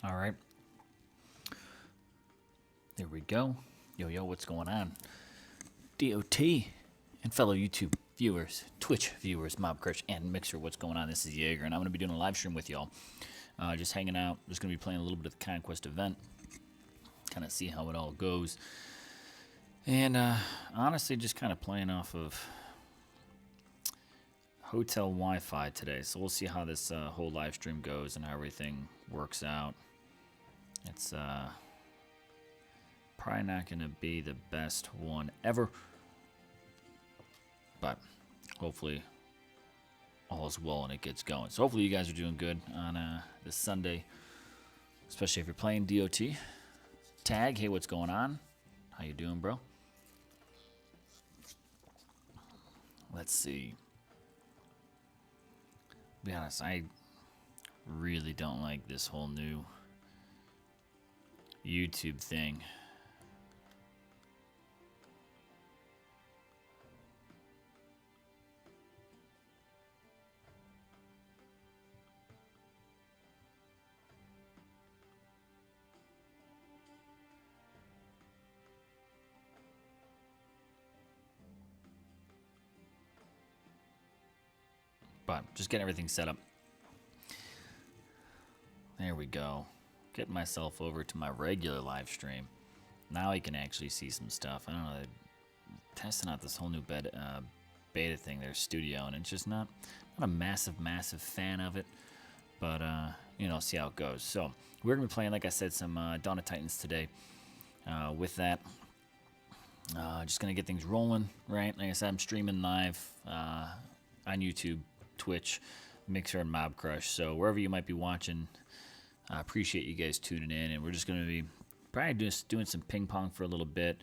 All right. There we go. Yo, what's going on? DOT and fellow YouTube viewers, Twitch viewers, Mob Crush, and Mixer, what's going on? This is Jaeger, and I'm going to be doing a live stream with y'all. Just hanging out. Just going to be playing a little bit of the Conquest event. Kind of see how it all goes. And honestly, just kind of playing off of hotel Wi-Fi today. So we'll see how this whole live stream goes and how everything works out. It's probably not going to be the best one ever, but hopefully all is well and it gets going. So hopefully you guys are doing good on this Sunday, especially if you're playing DOT. Tag, hey, what's going on? How you doing, bro? Let's see. To be honest, I really don't like this whole new YouTube thing. But just getting everything set up. There we go. Getting myself over to my regular live stream. Now I can actually see some stuff. I don't know. They're testing out this whole new beta thing, their studio, and it's just not a massive fan of it. But you know, see how it goes. So we're gonna be playing, like I said, some Dawn of Titans today. With that, just gonna get things rolling, right? Like I said, I'm streaming live on YouTube, Twitch, Mixer, and Mob Crush. So wherever you might be watching, I appreciate you guys tuning in. And we're just going to be probably just doing some ping pong for a little bit.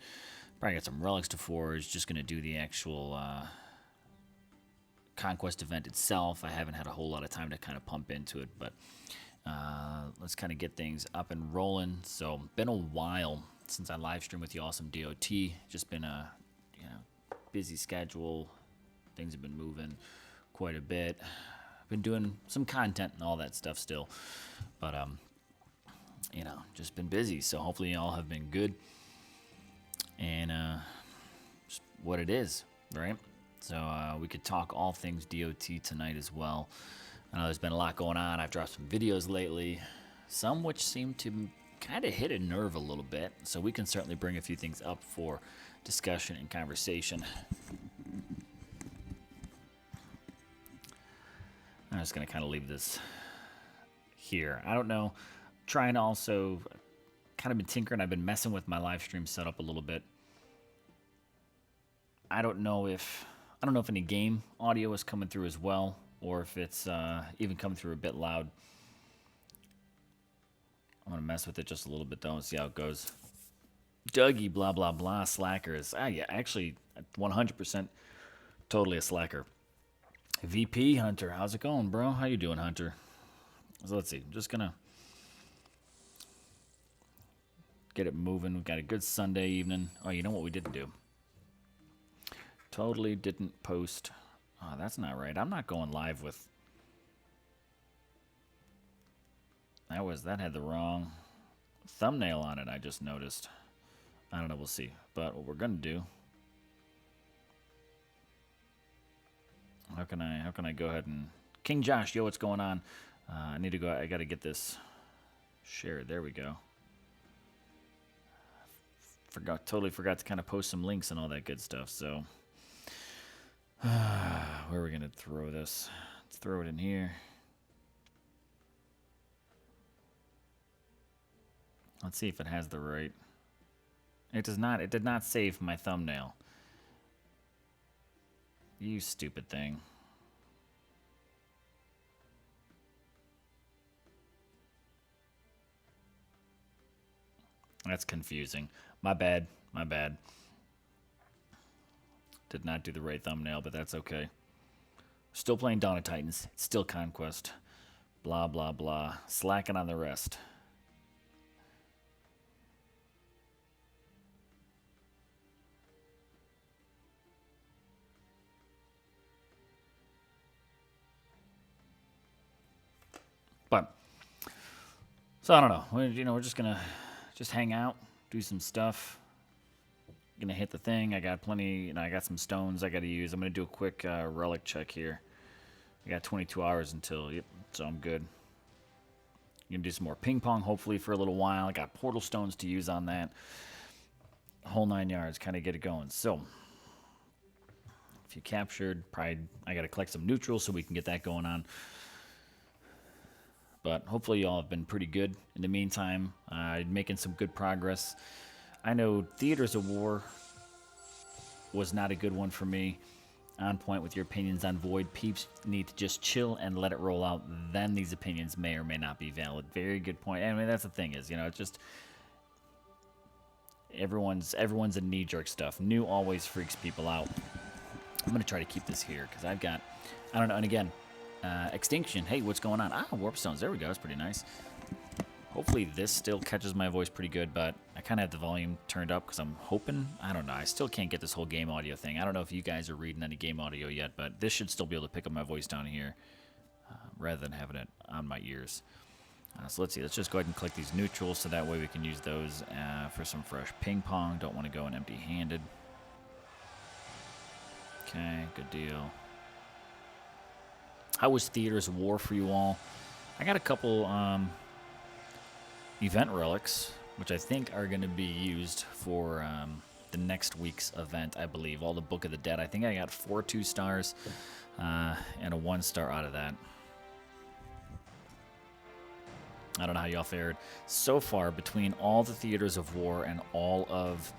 Probably got some relics to forge. Just going to do the actual Conquest event itself. I haven't had a whole lot of time to kind of pump into it, but let's kind of get things up and rolling. So been a while since I live streamed with you all some DOT. Just been a busy schedule. Things have been moving quite a bit. Been doing some content and all that stuff still, but just been busy. So hopefully y'all have been good, and just what it is, right? So we could talk all things DOT tonight as well. I know there's been a lot going on. I've dropped some videos lately, some which seem to kind of hit a nerve a little bit. So we can certainly bring a few things up for discussion and conversation. I'm just going to kind of leave this here. I don't know. Trying to also kind of been tinkering. I've been messing with my live stream setup a little bit. I don't know if any game audio is coming through as well, or if it's even coming through a bit loud. I'm going to mess with it just a little bit though and see how it goes. Dougie, blah, blah, blah, slackers. Yeah, actually, 100% totally a slacker. VP Hunter, how's it going, bro? How you doing, Hunter? So let's see. I'm just gonna get it moving. We've got a good Sunday evening. Oh, you know what we didn't do? Totally didn't post. Oh, that's not right. I'm not going live with. That had the wrong thumbnail on it. I just noticed. I don't know. We'll see. But what we're gonna do. How can I go ahead and King Josh, yo, what's going on? I need to go. I got to get this shared. There we go. Totally forgot to kind of post some links and all that good stuff. So where are we gonna throw this? Let's throw it in here. Let's see if it has the right. It does not. It did not save my thumbnail. You stupid thing. That's confusing. My bad. Did not do the right thumbnail, but that's okay. Still playing Dawn of Titans. Still Conquest. Blah, blah, blah. Slacking on the rest. But So I don't know. We're just gonna hang out, do some stuff. Gonna hit the thing. I got plenty. I got some stones I got to use. I'm gonna do a quick relic check here. I got 22 hours until. Yep. So I'm good. Gonna do some more ping pong, hopefully for a little while. I got portal stones to use on that. Whole 9 yards. Kind of get it going. So if you captured, probably I got to collect some neutrals so we can get that going on. But hopefully y'all have been pretty good in the meantime. Making some good progress. I know Theaters of War was not a good one for me. On point with your opinions on Void. Peeps need to just chill and let it roll out. Then these opinions may or may not be valid. Very good point. I mean, that's the thing is, it's just everyone's a knee-jerk stuff. New always freaks people out. I'm going to try to keep this here because I've got, I don't know, and again, Extinction. Hey, what's going on? Warp Stones. There we go. That's pretty nice. Hopefully this still catches my voice pretty good, but I kind of have the volume turned up because I'm hoping, I don't know, I still can't get this whole game audio thing. I don't know if you guys are reading any game audio yet, but this should still be able to pick up my voice down here rather than having it on my ears. So let's see. Let's just go ahead and collect these neutrals so that way we can use those for some fresh ping pong. Don't want to go in empty-handed. Okay, good deal. How was Theaters of War for you all? I got a couple event relics, which I think are going to be used for the next week's event, I believe. All the Book of the Dead. I think I got 4 2-stars and a 1-star out of that. I don't know how y'all fared. So far, between all the Theaters of War and all of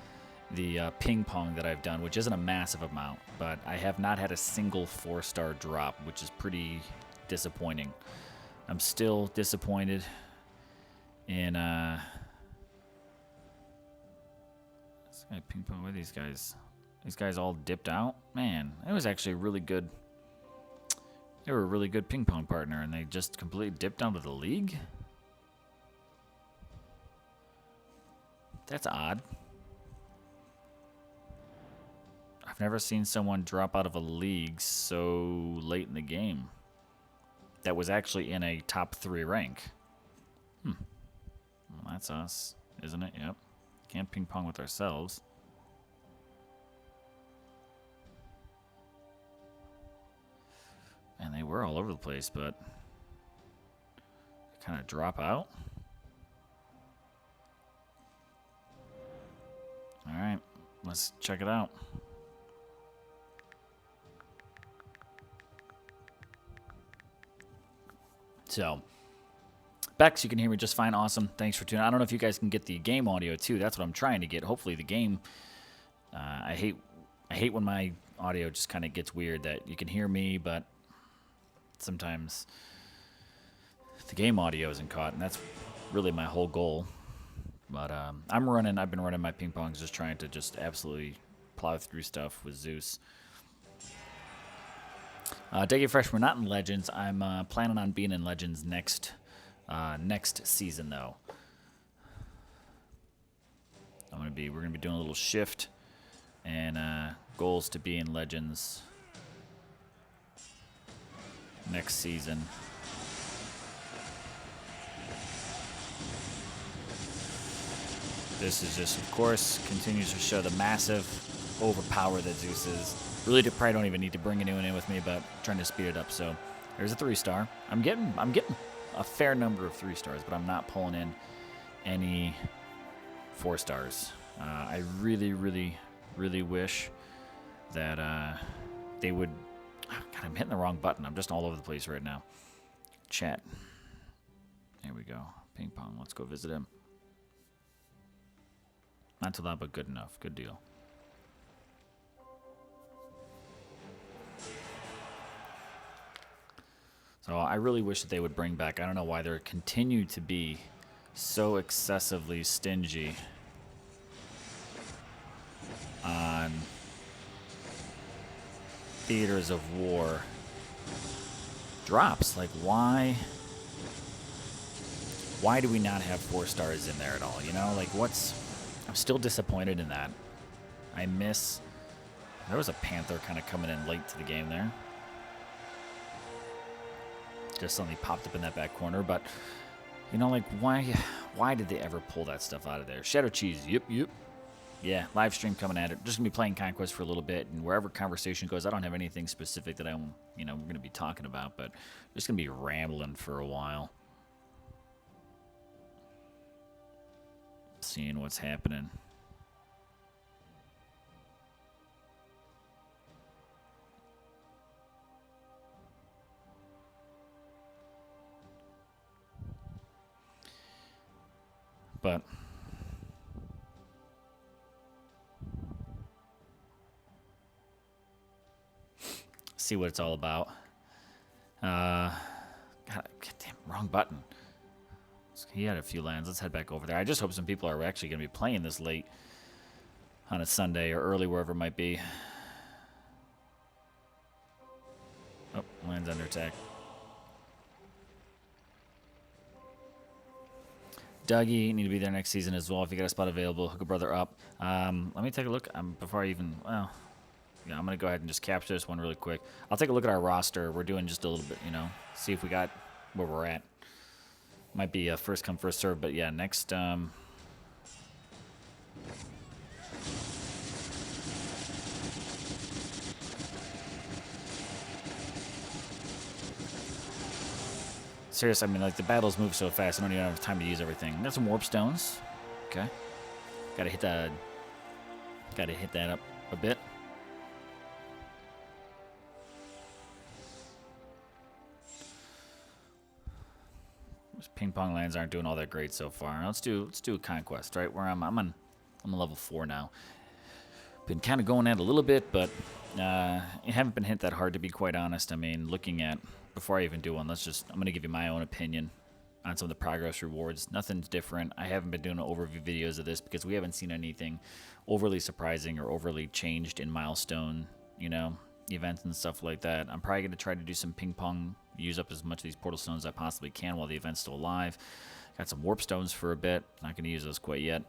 the ping pong that I've done, which isn't a massive amount, but I have not had a single 4-star drop, which is pretty disappointing. I'm still disappointed in this guy ping pong with these guys. These guys all dipped out. Man, it was actually a really good. They were a really good ping pong partner, and they just completely dipped out of the league. That's odd. I've never seen someone drop out of a league so late in the game. That was actually in a top 3 rank. Well, that's us, isn't it? Yep. Can't ping pong with ourselves. And they were all over the place, but they kind of drop out. All right, let's check it out. So, Bex, you can hear me just fine. Awesome. Thanks for tuning in. I don't know if you guys can get the game audio too. That's what I'm trying to get. Hopefully the game. I hate when my audio just kind of gets weird that you can hear me, but sometimes the game audio isn't caught, and that's really my whole goal. But I've been running my ping pongs, just trying to just absolutely plow through stuff with Zeus. Deggy Fresh, we're not in Legends. I'm planning on being in Legends next season, though. We're gonna be doing a little shift, and goals to be in Legends next season. This is just, of course, continues to show the massive overpower that Zeus is. Really, probably don't even need to bring anyone in with me, but I'm trying to speed it up. So there's a 3-star. I'm getting a fair number of 3-stars, but I'm not pulling in any 4-stars. I really, really, really wish that they would. God, I'm hitting the wrong button. I'm just all over the place right now. Chat. There we go. Ping pong. Let's go visit him. Not too loud, but good enough. Good deal. So I really wish that they would bring back. I don't know why they continue to be so excessively stingy on Theaters of War drops. Like, why do we not have 4-stars in there at all? You know, like, I'm still disappointed in that. There was a Panther kind of coming in late to the game there. Just suddenly popped up in that back corner, but You know, like, why did they ever pull that stuff out of there? Shadow Cheese, yep. Yeah, live stream coming at it. Just gonna be playing Conquest for a little bit, and wherever conversation goes, I don't have anything specific that we're gonna be talking about, but just gonna be rambling for a while, seeing what's happening. But see what it's all about. God, damn, wrong button. He had a few lands. Let's head back over there. I just hope some people are actually going to be playing this late on a Sunday or early, wherever it might be. Oh, land's under attack. Dougie, need to be there next season as well. If you got a spot available, hook a brother up. Let me take a look before I even, well, yeah, I'm going to go ahead and just capture this one really quick. I'll take a look at our roster. We're doing just a little bit, see if we got where we're at. Might be a first come, first serve, but yeah, next, seriously, I mean, like, the battles move so fast, I don't even have time to use everything. There's some warp stones. Okay. Gotta hit that up a bit. Those ping pong lands aren't doing all that great so far. Let's do a Conquest, right? Where I'm on level 4 now. Been kind of going at it a little bit, but haven't been hit that hard, to be quite honest. I mean, looking at, before I even do one, I'm going to give you my own opinion on some of the progress rewards. Nothing's different. I haven't been doing overview videos of this because we haven't seen anything overly surprising or overly changed in milestone, events and stuff like that. I'm probably going to try to do some ping pong, use up as much of these portal stones as I possibly can while the event's still alive. Got some warp stones for a bit. Not going to use those quite yet.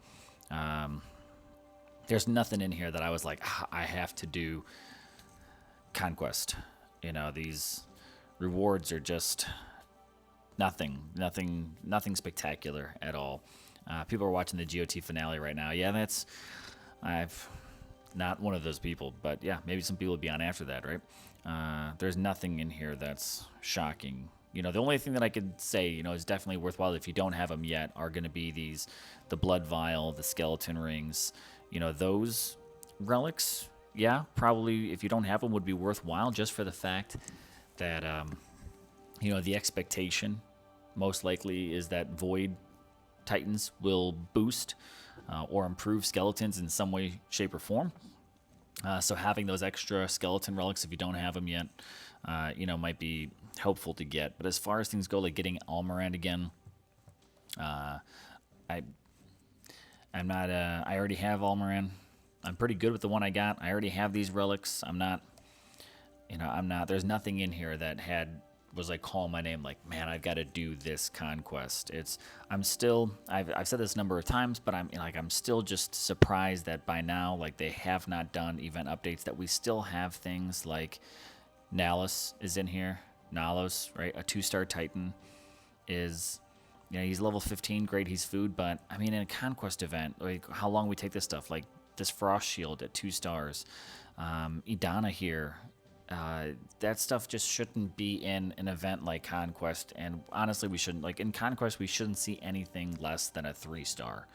There's nothing in here that I was like, I have to do Conquest. These rewards are just nothing spectacular at all. People are watching the GOT finale right now. Yeah, I've not one of those people, but yeah, maybe some people will be on after that, right? There's nothing in here that's shocking. The only thing that I could say, is definitely worthwhile if you don't have them yet are going to be the blood vial, the skeleton rings, those relics. Yeah, probably if you don't have them would be worthwhile just for the fact that, the expectation most likely is that Void Titans will boost or improve skeletons in some way, shape, or form. So having those extra skeleton relics, if you don't have them yet, might be helpful to get. But as far as things go, like getting Almorand again, I'm not. I already have Almorand. I'm pretty good with the one I got. I already have these relics. I'm not. There's nothing in here that was like calling my name. Like, man, I've got to do this Conquest. I'm still. I've said this a number of times, but I'm still just surprised that by now, like, they have not done event updates. That we still have things like Nalus is in here. Nalos, right? A 2-star Titan is. He's level 15, great, he's food, but, I mean, in a Conquest event, like, how long we take this stuff, like, this Frost Shield at 2 stars, Idana here, that stuff just shouldn't be in an event like Conquest, and honestly, we shouldn't, like, in Conquest, we shouldn't see anything less than a 3-star.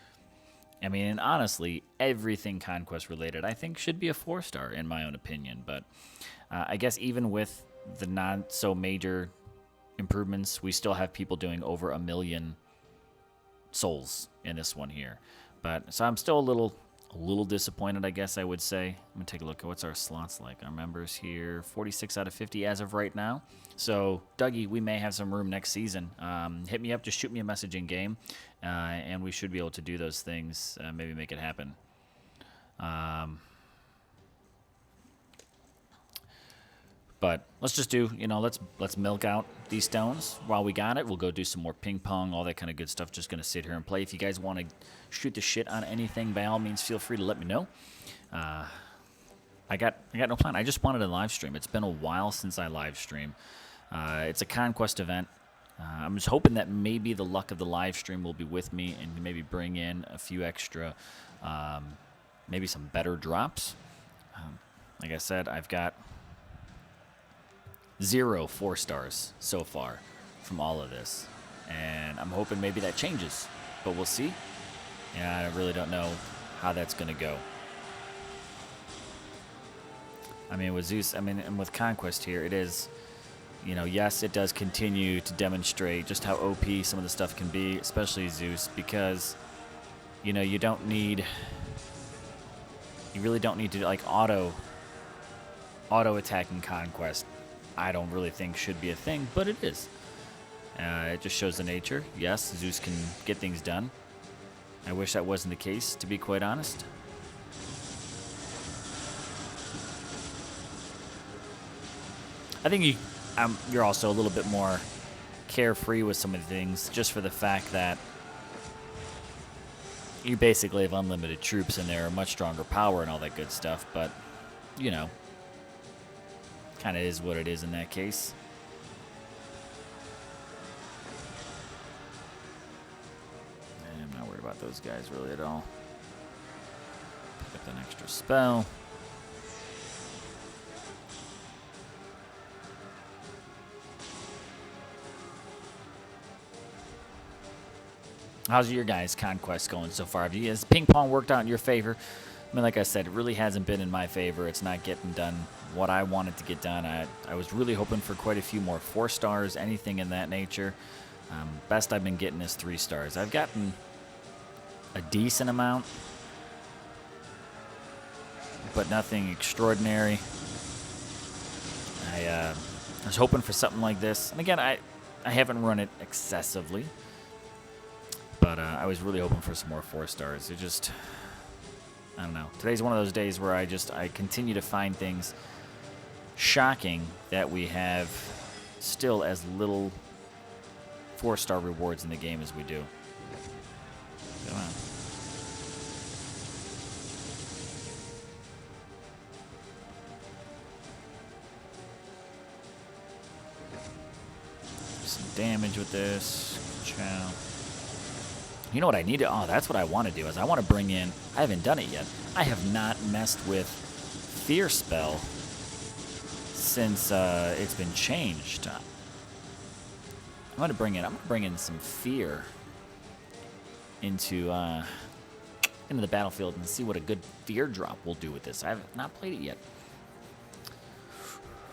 I mean, and honestly, everything Conquest related, I think, should be a 4-star, in my own opinion, but I guess even with the not-so-major improvements, we still have people doing over 1 million souls in this one here. But so I'm still a little disappointed, I guess I would say. I'm gonna take a look at what's our slots like. Our members here, 46 out of 50 as of right now. So Dougie, we may have some room next season. Hit me up, just shoot me a message in game, and we should be able to do those things. Maybe make it happen. But let's just do, let's milk out these stones while we got it. We'll go do some more ping pong, all that kind of good stuff. Just going to sit here and play. If you guys want to shoot the shit on anything, by all means, feel free to let me know. I got no plan. I just wanted a live stream. It's been a while since I live stream. It's a Conquest event. I'm just hoping that maybe the luck of the live stream will be with me and maybe bring in a few extra, maybe some better drops. Like I said, I've got 0 4-stars so far from all of this. And I'm hoping maybe that changes, but we'll see. And I really don't know how that's going to go. I mean, with Zeus, and with Conquest here, it is, yes, it does continue to demonstrate just how OP some of the stuff can be, especially Zeus, because, you really don't need to, like, auto attacking Conquest. I don't really think should be a thing, but it is. It just shows the nature. Yes, Zeus can get things done. I wish that wasn't the case, to be quite honest. I think you're also a little bit more carefree with some of the things, just for the fact that you basically have unlimited troops and they're much stronger power and all that good stuff, but, kind of is what it is in that case. And I'm not worried about those guys really at all. Pick up an extra spell. How's your guys' Conquest going so far? Has ping pong worked out in your favor? I mean, like I said, it really hasn't been in my favor. It's not getting done what I wanted to get done. I was really hoping for quite a few more 4-stars, anything in that nature. Best I've been getting is 3 stars. I've gotten a decent amount, but nothing extraordinary. I was hoping for something like this. And again, I haven't run it excessively, but I was really hoping for some more 4-stars. It just, I don't know. Today's one of those days where I continue to find things shocking that we have still as little 4-star rewards in the game as we do. Come on. Some damage with this. Chow. You know what I need to... Oh, that's what I want to do, is I want to bring in... I haven't done it yet. I have not messed with Fear Spell since it's been changed. I'm gonna bring in some fear into the battlefield and see what a good fear drop will do with this. I have not played it yet.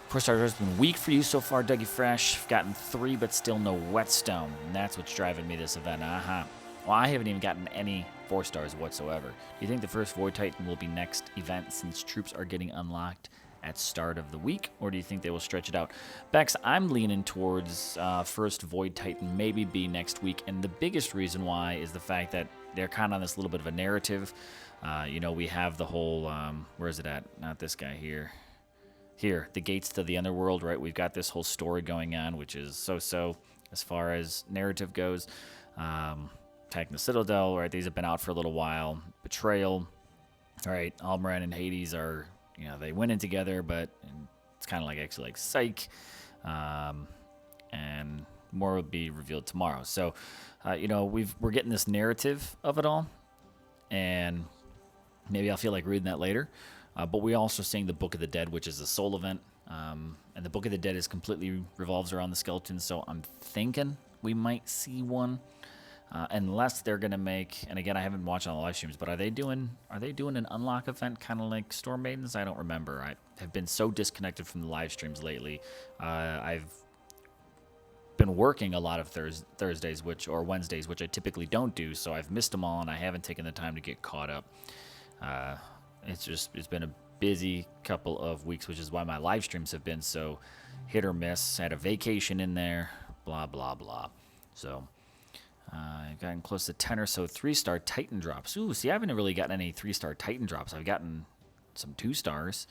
4-star has been weak for you so far, Dougie Fresh. I've gotten 3, but still no whetstone, and that's what's driving me this event. Well, I haven't even gotten any 4-stars whatsoever. Do you think the first Void Titan will be next event since troops are getting unlocked at start of the week, or do you think they will stretch it out? Bex, I'm leaning towards first Void Titan maybe be next week, and the biggest reason why is the fact that they're kind of on this little bit of a narrative. We have the whole, where is it at? Not this guy here. Here, the gates to the underworld, right? We've got this whole story going on, which is so-so as far as narrative goes. Attacking the Citadel, right? These have been out for a little while. Betrayal, all right? Almaran and Hades are, they went in together, but it's kind of actually like Psych. And more will be revealed tomorrow. So, we're getting this narrative of it all, and maybe I'll feel like reading that later. But we're also seeing the Book of the Dead, which is a soul event. And the Book of the Dead is completely revolves around the skeletons, so I'm thinking we might see one. Unless they're going to make, and again, I haven't watched all the live streams, but are they doing an unlock event kind of like Storm Maidens? I don't remember. I have been so disconnected from the live streams lately. I've been working a lot of Thursdays, or Wednesdays, which I typically don't do, so I've missed them all, and I haven't taken the time to get caught up. It's been a busy couple of weeks, which is why my live streams have been so hit or miss. I had a vacation in there, blah, blah, blah. So I've gotten close to 10 or so 3-star Titan drops. Ooh, see, I haven't really gotten any 3-star Titan drops. I've gotten some 2-stars.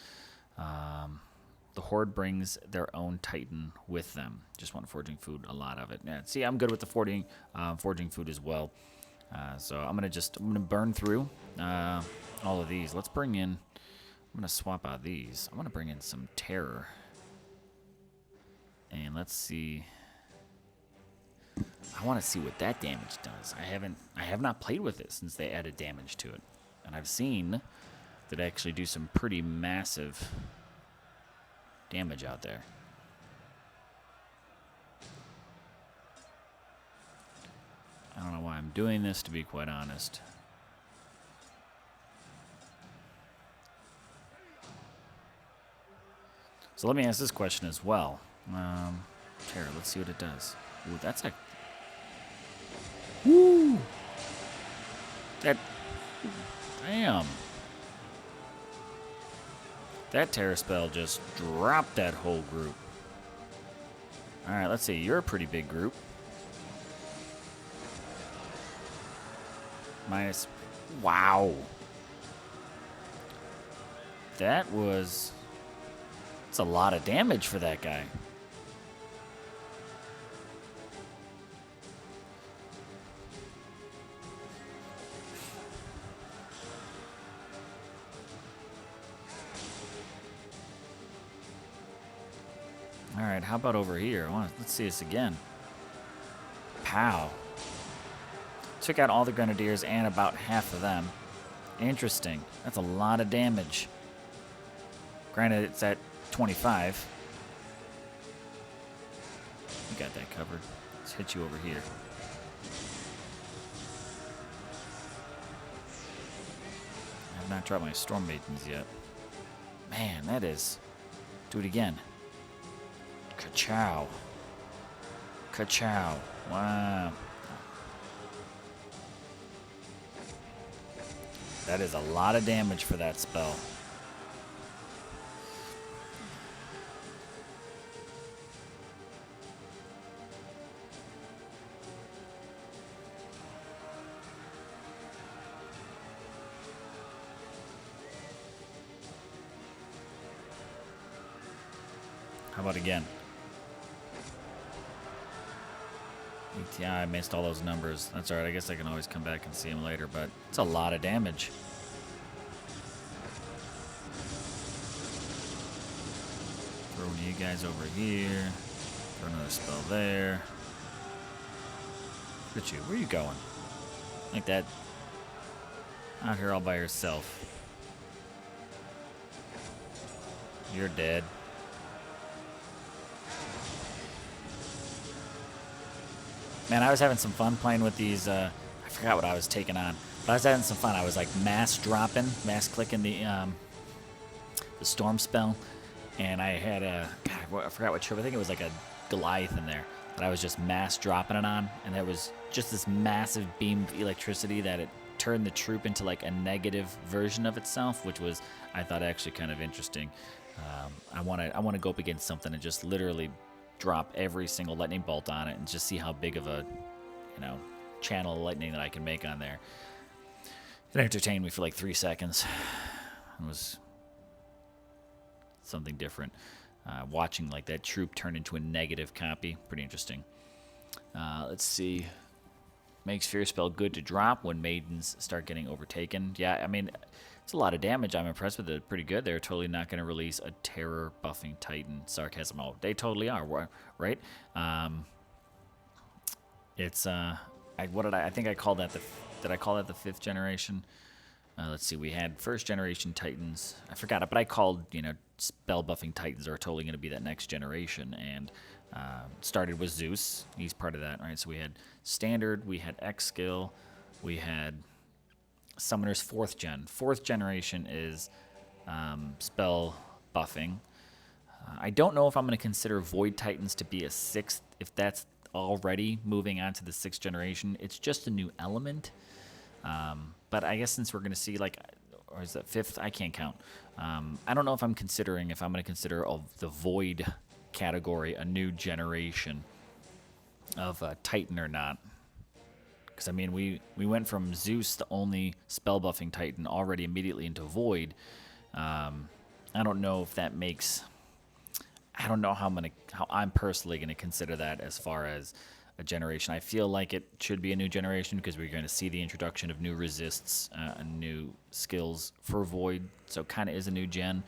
The Horde brings their own Titan with them. Just want foraging food, a lot of it. Yeah, see, I'm good with the foraging food as well. So I'm gonna burn through all of these. Let's bring in. I'm gonna swap out these. I want to bring in some terror, and let's see. I want to see what that damage does. I have not played with it since they added damage to it. And I've seen that actually do some pretty massive damage out there. I don't know why I'm doing this, to be quite honest. So let me ask this question as well. Terror, let's see what it does. Ooh, that's a... Woo! That... Damn. That Terror spell just dropped that whole group. Alright, let's see. You're a pretty big group. Minus... Wow. That was... That's a lot of damage for that guy. Alright, how about over here? Let's see this again. Pow. Took out all the Grenadiers and about half of them. Interesting. That's a lot of damage. Granted, it's at 25. You got that covered. Let's hit you over here. I have not dropped my Storm Maidens yet. Man, that is... Do it again. Ka-chow. Ka-chow. Wow. That is a lot of damage for that spell. How about again? Yeah, I missed all those numbers. That's alright, I guess I can always come back and see them later, but it's a lot of damage. Throwing you guys over here. Throw another spell there. Look at you. Where are you going? Like that. Out here all by yourself. You're dead. Man, I was having some fun playing with these, I forgot what I was taking on. But I was having some fun. I was like mass clicking the storm spell. And I had a, God, I forgot what troop. I think it was like a Goliath in there. That I was just mass dropping it on. And there was just this massive beam of electricity that it turned the troop into like a negative version of itself, which was, I thought, actually kind of interesting. I want to go up against something and just literally drop every single lightning bolt on it and just see how big of a, channel of lightning that I can make on there. It entertained me for like 3 seconds. It was something different. Watching like that troop turn into a negative copy, pretty interesting. Let's see. Makes Fear Spell good to drop when maidens start getting overtaken. Yeah, I mean, it's a lot of damage. I'm impressed with it. Pretty good. They're totally not going to release a terror buffing Titan. Sarcasm. Oh, they totally are, right? It's I think I called that did I call that the 5th generation? Let's see. We had 1st generation Titans. I forgot it, but I called, spell buffing Titans are totally going to be that next generation. And started with Zeus. He's part of that, right? So we had standard, we had X skill, we had Summoner's 4th gen. 4th generation is spell buffing. I don't know if I'm going to consider Void Titans to be a 6th, if that's already moving on to the 6th generation. It's just a new element. But I guess since we're going to see, like, or is that 5th? I can't count. I don't know if I'm going to consider the Void category a new generation of Titan or not. Because, I mean, we went from Zeus, the only spell buffing Titan, already immediately into Void. I don't know if that makes... I don't know how I'm personally going to consider that as far as a generation. I feel like it should be a new generation because we're going to see the introduction of new resists and new skills for Void. So it kind of is a new gen.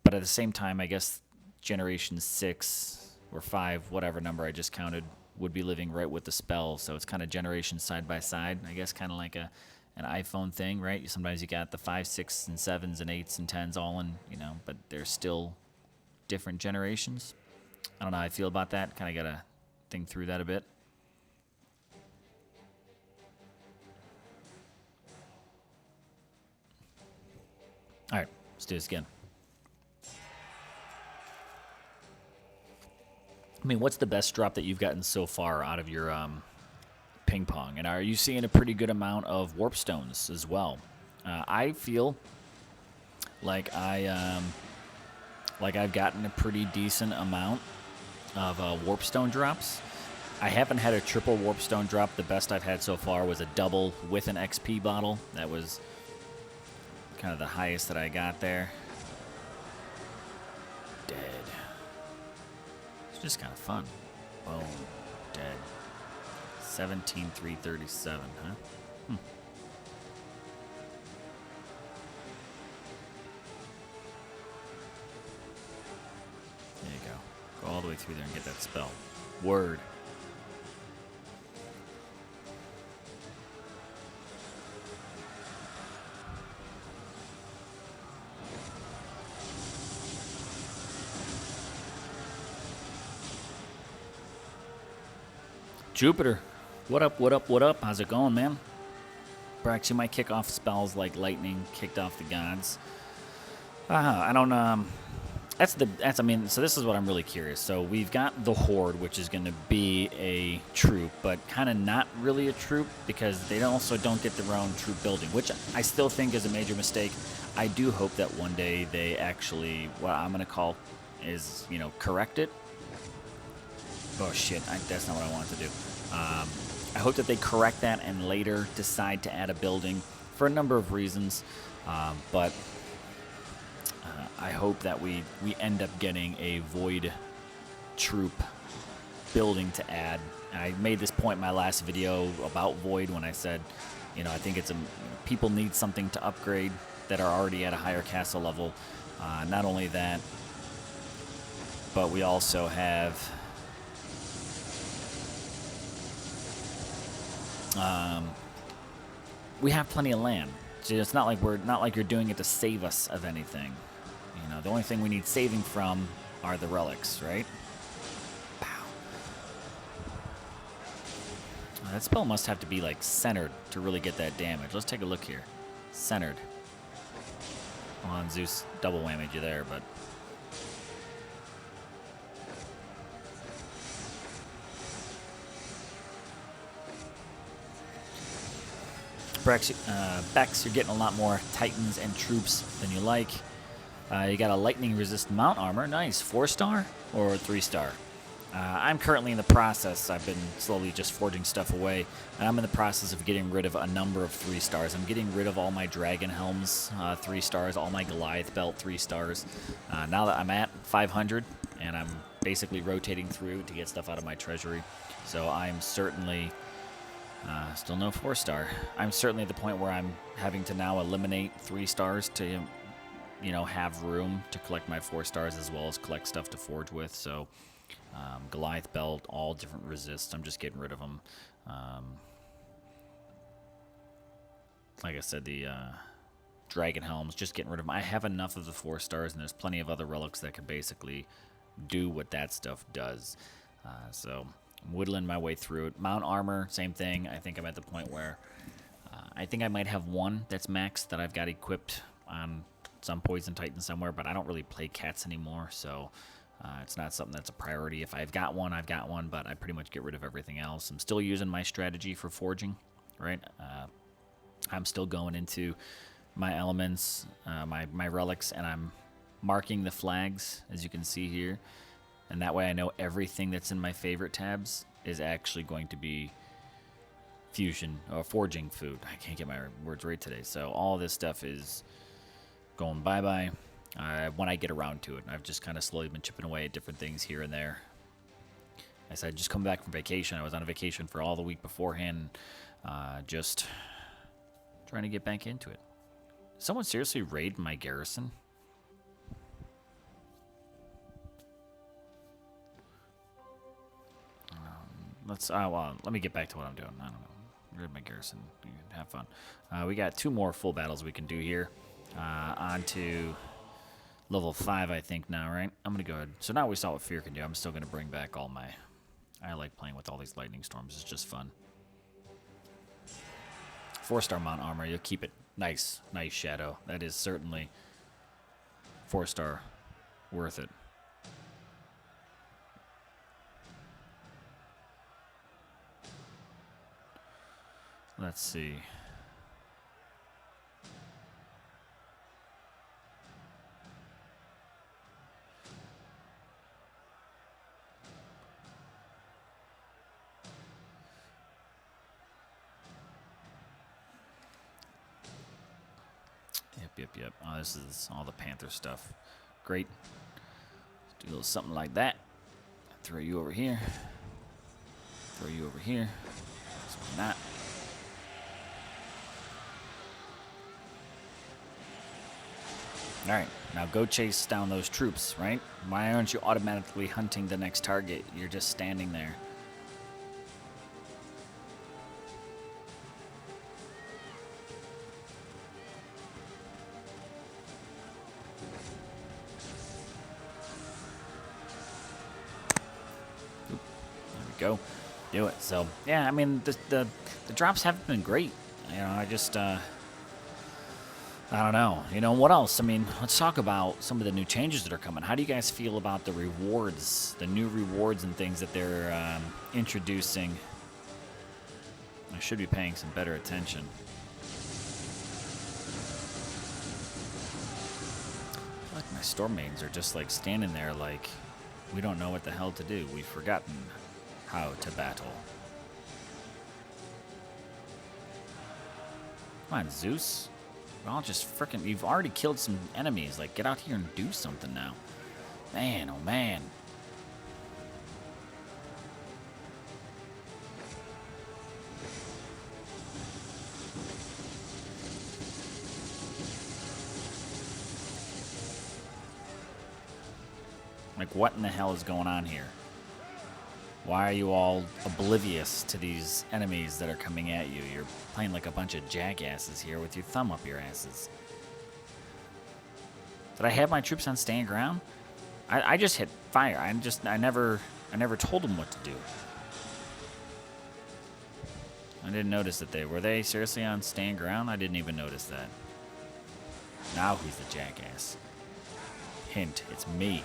But at the same time, I guess Generation 6 or 5, whatever number I just counted, would be living right with the spell. So it's kind of generations side by side. I guess kind of like an iPhone thing, right? Sometimes you got the 5, 6, and 7s and 8s and 10s all in, but they're still different generations. I don't know how I feel about that. Kind of got to think through that a bit. All right, let's do this again. I mean, what's the best drop that you've gotten so far out of your ping pong? And are you seeing a pretty good amount of warp stones as well? I feel like I've gotten a pretty decent amount of warp stone drops. I haven't had a triple warp stone drop. The best I've had so far was a double with an XP bottle. That was kind of the highest that I got there. Dead. It's just kind of fun. Boom. Dead. 17,337, huh? There you go. Go all the way through there and get that spell. Word. Jupiter. What up, what up, what up? How's it going, man? Brax, you might kick off spells like lightning kicked off the gods. I don't so this is what I'm really curious. So we've got the Horde, which is going to be a troop, but kind of not really a troop because they also don't get their own troop building, which I still think is a major mistake. I do hope that one day they actually, what I'm going to call is, correct it. Oh shit, that's not what I wanted to do. I hope that they correct that and later decide to add a building for a number of reasons. But I hope that we end up getting a Void troop building to add. And I made this point in my last video about Void when I said, I think people need something to upgrade that are already at a higher castle level. Not only that, but we also have we have plenty of land. So it's not like you're doing it to save us of anything. The only thing we need saving from are the relics, right? Pow. That spell must have to be like centered to really get that damage. Let's take a look here. Centered. Come on, Zeus, double whammied you there, but Bex, you're getting a lot more Titans and troops than you like. You got a lightning resist mount armor. Nice. 4-star or 3-star? I'm currently in the process. I've been slowly just forging stuff away. And I'm in the process of getting rid of a number of 3-stars. I'm getting rid of all my Dragon Helms 3 stars, all my Goliath Belt 3 stars. Now that I'm at 500 and I'm basically rotating through to get stuff out of my treasury. So I'm certainly... still no 4-star. I'm certainly at the point where I'm having to now eliminate 3 stars to, have room to collect my 4 stars as well as collect stuff to forge with. So, Goliath Belt, all different resists. I'm just getting rid of them. Like I said, the Dragon Helms, just getting rid of them. I have enough of the 4 stars, and there's plenty of other relics that can basically do what that stuff does. So... I'm whittling my way through it. Mount armor, same thing. I think I'm at the point where I think I might have one that's maxed that I've got equipped on some Poison Titan somewhere, but I don't really play cats anymore, so it's not something that's a priority. If I've got one, I've got one, but I pretty much get rid of everything else. I'm still using my strategy for forging, right? I'm still going into my elements, my relics, and I'm marking the flags, as you can see here. And that way I know everything that's in my favorite tabs is actually going to be fusion or forging food. I can't get my words right today. So all this stuff is going bye-bye when I get around to it. I've just kind of slowly been chipping away at different things here and there. I said, just come back from vacation. I was on a vacation for all the week beforehand, just trying to get back into it. Someone seriously raid my garrison? let's. Well, let me get back to what I'm doing. I don't know. Rid my garrison. Have fun. We got 2 more full battles we can do here. On to level 5, I think now, right? I'm gonna go ahead. So now we saw what fear can do. I'm still gonna bring back all my. I like playing with all these lightning storms. It's just fun. 4-star mount armor. You'll keep it nice, nice shadow. That is certainly 4-star worth it. Let's see. Yep. Oh, this is all the Panther stuff. Great. Let's do a little something like that. Throw you over here. Throw you over here. So not. Alright, now go chase down those troops, right? Why aren't you automatically hunting the next target? You're just standing there. Oop, there we go. Do it. So, yeah, I mean, the drops haven't been great. You know, I don't know. You know, what else? I mean, let's talk about some of the new changes that are coming. How do you guys feel about the rewards, the new rewards and things that they're introducing? I should be paying some better attention. I feel like my storm maidens are just like standing there like, we don't know what the hell to do. We've forgotten how to battle. Come on, Zeus. Well, just frickin', you've already killed some enemies. Like, get out here and do something now. Man, oh man. Like, what in the hell is going on here? Why are you all oblivious to these enemies that are coming at you? You're playing like a bunch of jackasses here with your thumb up your asses. Did I have my troops on stand ground? I just hit fire. I never told them what to do. I didn't notice that were they seriously on stand ground? I didn't even notice that. Now who's the jackass? Hint, it's me.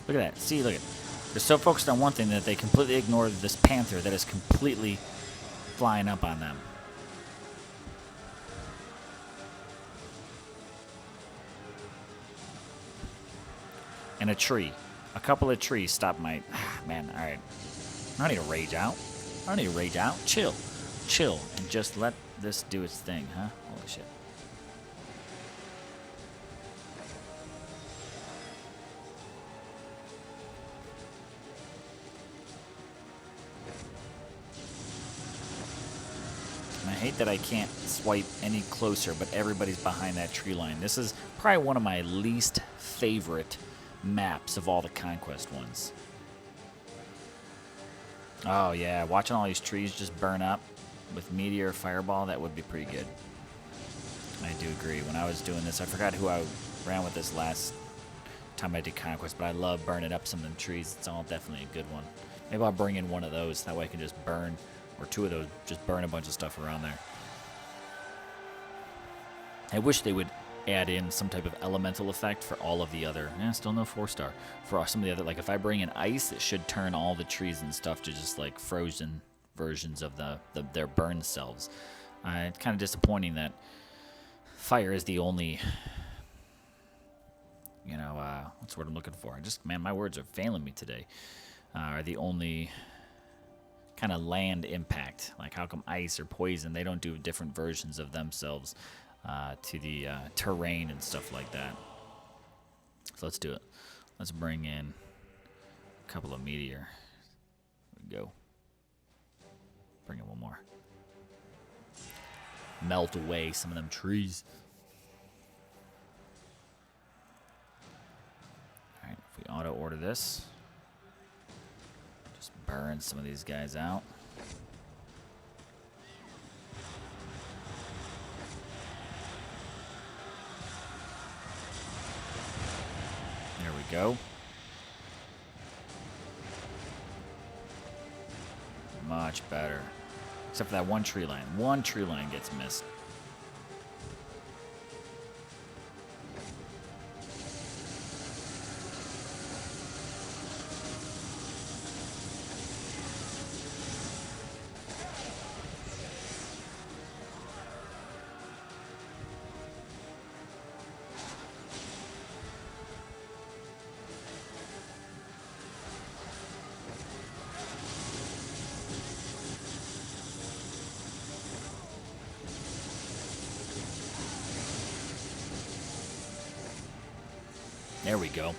Look at that. See, look at it. They're so focused on one thing that they completely ignore this panther that is completely flying up on them. And a tree. A couple of trees stopped my... Man, alright. I don't need to rage out. I don't need to rage out. Chill. Chill. And just let this do its thing, huh? Holy shit. I hate that I can't swipe any closer, but everybody's behind that tree line. This is probably one of my least favorite maps of all the Conquest ones. Oh yeah, watching all these trees just burn up with meteor fireball, that would be pretty good. I do agree. When I was doing this, I forgot who I ran with this last time I did Conquest, but I love burning up some of them trees. It's all definitely a good one. Maybe I'll bring in one of those, that way I can just burn, or 2 of those, just burn a bunch of stuff around there. I wish they would add in some type of elemental effect for all of the other, still no 4-star. For some of the other, like if I bring in ice, it should turn all the trees and stuff to just like frozen versions of their burn selves. It's kind of disappointing that fire is the only, what's the word I'm looking for? Man, my words are failing me today. Are the only kind of land impact. Like, how come ice or poison, they don't do different versions of themselves to the terrain and stuff like that. So let's do it. Let's bring in a couple of meteor. There we go. Bring in one more. Melt away some of them trees. All right, if we auto order this, just burn some of these guys out. There we go. Much better. Except for that one tree line. One tree line gets missed. There we go.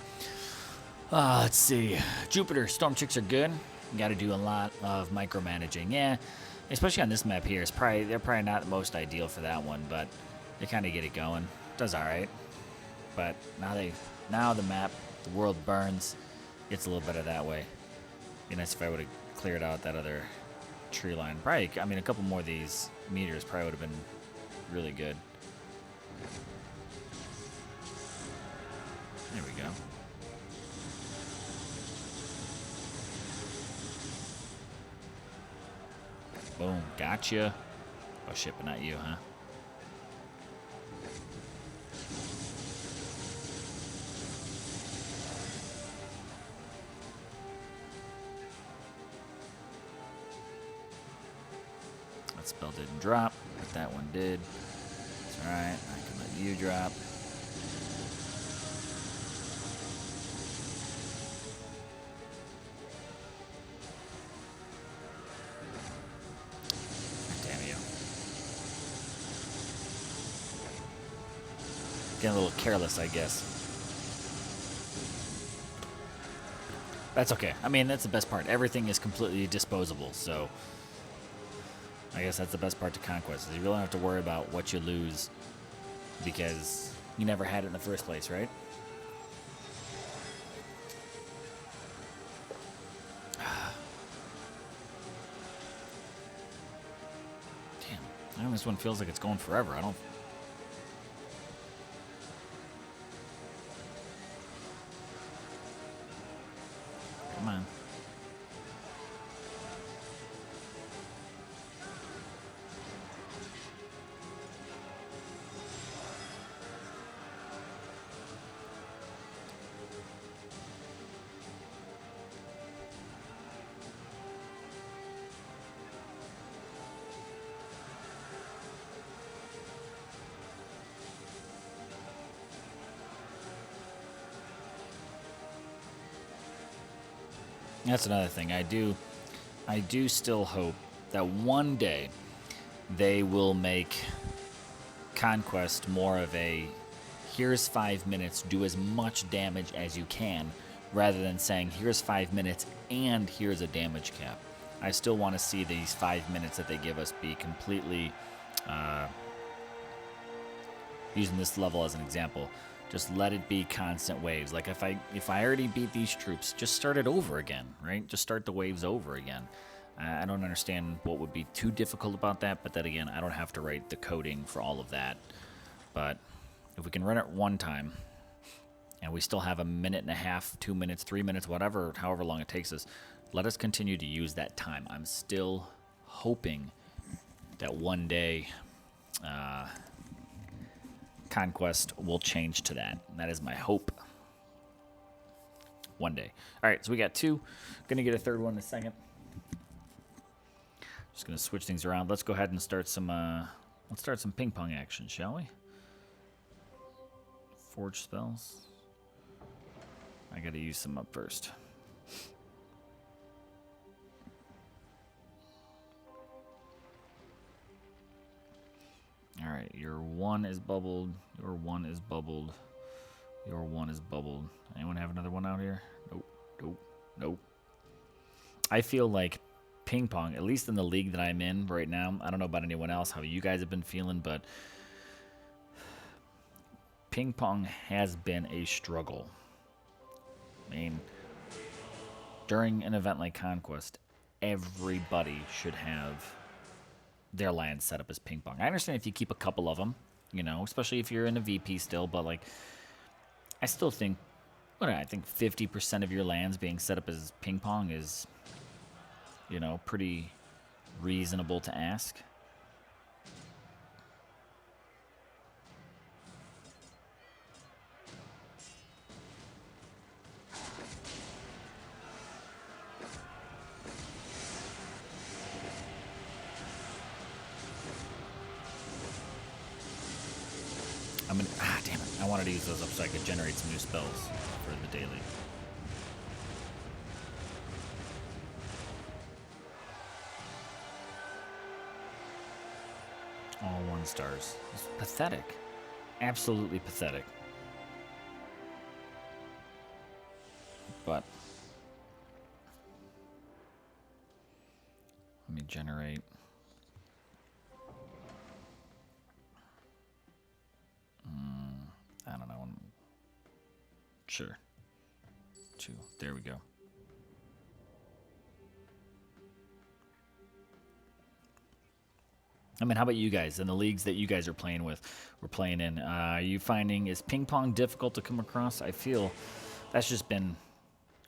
Let's see. Jupiter, storm chicks are good. You got to do a lot of micromanaging. Yeah, especially on this map here. They're probably not the most ideal for that one, but they kind of get it going. Does all right. But now the map, the world burns. Gets a little better that way. Be nice if I would have cleared out that other tree line. Probably, I mean, a couple more of these meters probably would have been really good. There we go. Boom, gotcha. Oh shit, but not you, huh? That spell didn't drop, but that one did. It's alright, I can let you drop. Getting a little careless, I guess. That's okay. I mean, that's the best part. Everything is completely disposable, so I guess that's the best part to Conquest. Is you really don't have to worry about what you lose because you never had it in the first place, right? Damn. This one feels like it's going forever. I don't... Come on. That's another thing. I do still hope that one day they will make Conquest more of a here's 5 minutes, do as much damage as you can, rather than saying here's 5 minutes and here's a damage cap. I still want to see these 5 minutes that they give us be completely, using this level as an example, just let it be constant waves. Like if I already beat these troops, just start it over again, right? Just start the waves over again. I don't understand what would be too difficult about that, but then again, I don't have to write the coding for all of that. But if we can run it one time, and we still have a minute and a half, 2 minutes, 3 minutes, whatever, however long it takes us, let us continue to use that time. I'm still hoping that one day Conquest will change to that. That is my hope. One day. All right, so we got two. Gonna get a third one in a second. Just gonna switch things around. Let's go ahead and start some. Let's start some ping pong action, shall we? Forge spells. I gotta use some up first. Alright, your 1 is bubbled. Your 1 is bubbled. Your 1 is bubbled. Anyone have another one out here? Nope. Nope. Nope. I feel like ping pong, at least in the league that I'm in right now, I don't know about anyone else, how you guys have been feeling, but ping pong has been a struggle. I mean, during an event like Conquest, everybody should have their land set up as ping pong. I understand if you keep a couple of them, you know, especially if you're in a VP still, but like, I still think, I think 50% of your lands being set up as ping pong is, you know, pretty reasonable to ask. I'm gonna, damn it. I wanted to use those up so I could generate some new spells for the daily. All 1 stars. It's pathetic. Absolutely pathetic. But let me generate. I don't know. Sure. 2. There we go. I mean, how about you guys in the leagues that you guys are playing with? We're playing in. Are you finding is ping pong difficult to come across? I feel that's just been.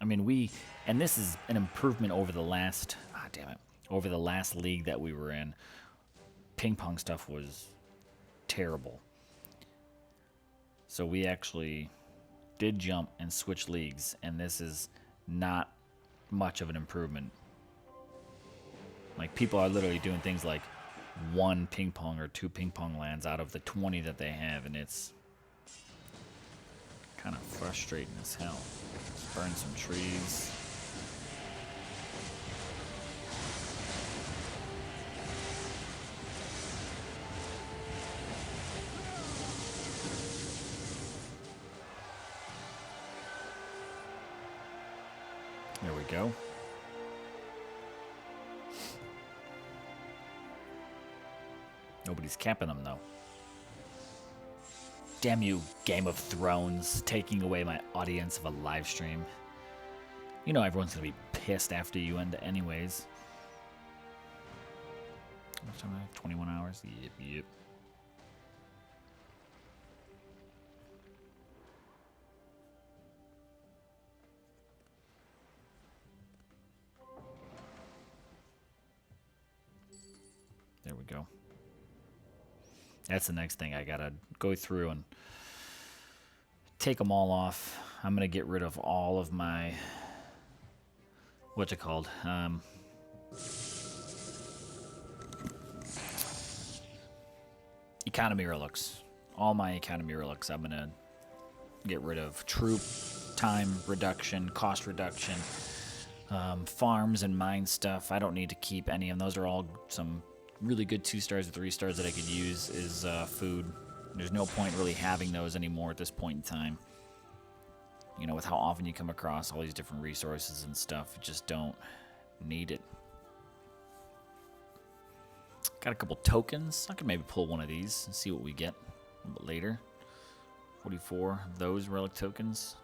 I mean, and this is an improvement over the last. Damn it! Over the last league that we were in, ping pong stuff was terrible. So we actually did jump and switch leagues, and this is not much of an improvement. Like, people are literally doing things like 1 ping pong or 2 ping pong lands out of the 20 that they have, and it's kind of frustrating as hell. Let's burn some trees. There we go. Nobody's capping them, though. Damn you, Game of Thrones, taking away my audience of a live stream. You know everyone's going to be pissed after you end it anyways. How much time do I have? 21 hours? Yep. There we go. That's the next thing. I gotta go through and take them all off. I'm gonna get rid of all of my what's it called? Economy relics. All my economy relics. I'm gonna get rid of troop time reduction, cost reduction, farms and mine stuff. I don't need to keep any of them. Those are all some really good 2 stars or 3 stars that I could use is food. There's no point really having those anymore at this point in time. You know, with how often you come across all these different resources and stuff, you just don't need it. Got a couple tokens. I could maybe pull one of these and see what we get a little bit later. 44 of those relic tokens.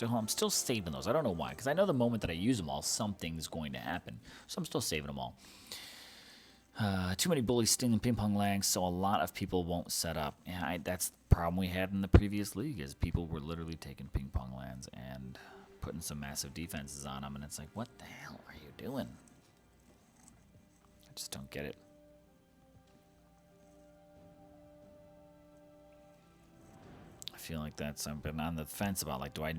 I'm still saving those. I don't know why, because I know the moment that I use them all, something's going to happen. So I'm still saving them all. Too many bullies stealing ping pong lands, so a lot of people won't set up. Yeah, that's the problem we had in the previous league, is people were literally taking ping pong lands and putting some massive defenses on them, and it's like, what the hell are you doing? I just don't get it. I feel like I've been on the fence about, like, I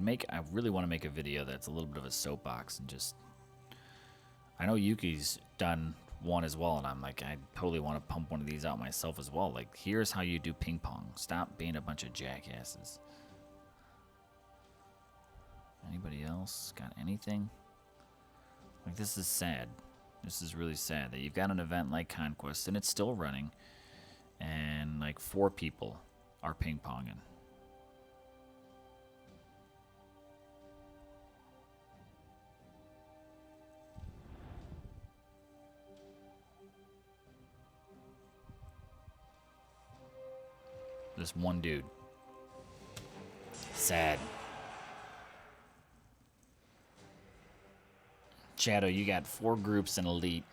really want to make a video that's a little bit of a soapbox and just, I know Yuki's done one as well, and I'm like, I totally want to pump one of these out myself as well. Like, here's how you do ping pong. Stop being a bunch of jackasses. Anybody else got anything? Like, this is sad. This is really sad that you've got an event like Conquest and it's still running, and like 4 people are ping-ponging. This one dude. Sad. Shadow, you got 4 groups in Elite,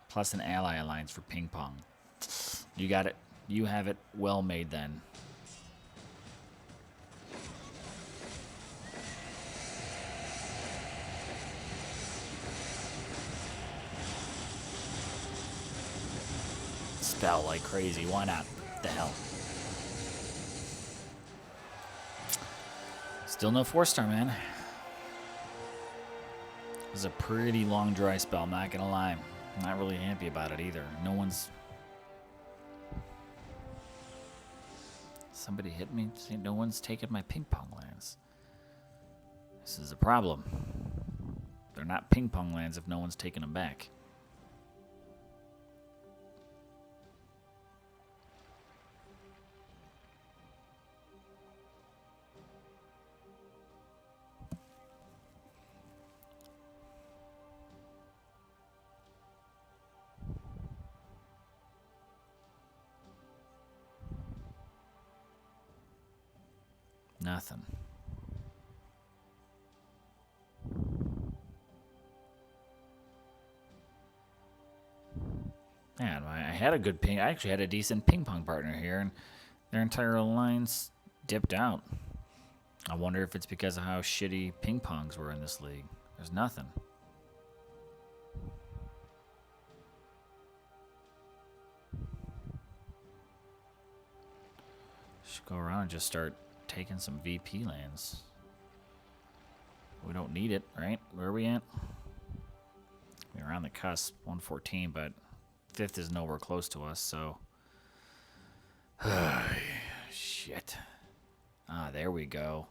plus an Ally Alliance for ping pong. You got it. You have it well made then. Spell like crazy. Why not? What the hell? Still no 4-star, man. It was a pretty long dry spell, I'm not gonna lie. I'm not really happy about it either. No one's... Somebody hit me? No one's taken my ping pong lands. This is a problem. They're not ping pong lands if no one's taking them back. Nothing. Man, I had a good ping. I actually had a decent ping pong partner here, and their entire alliance dipped out. I wonder if it's because of how shitty ping pongs were in this league. There's nothing. Should go around and just start taking some VP lands. We don't need it, right? Where are we at? We're on the cusp, 114, but 5th is nowhere close to us, so... Shit. Ah, there we go.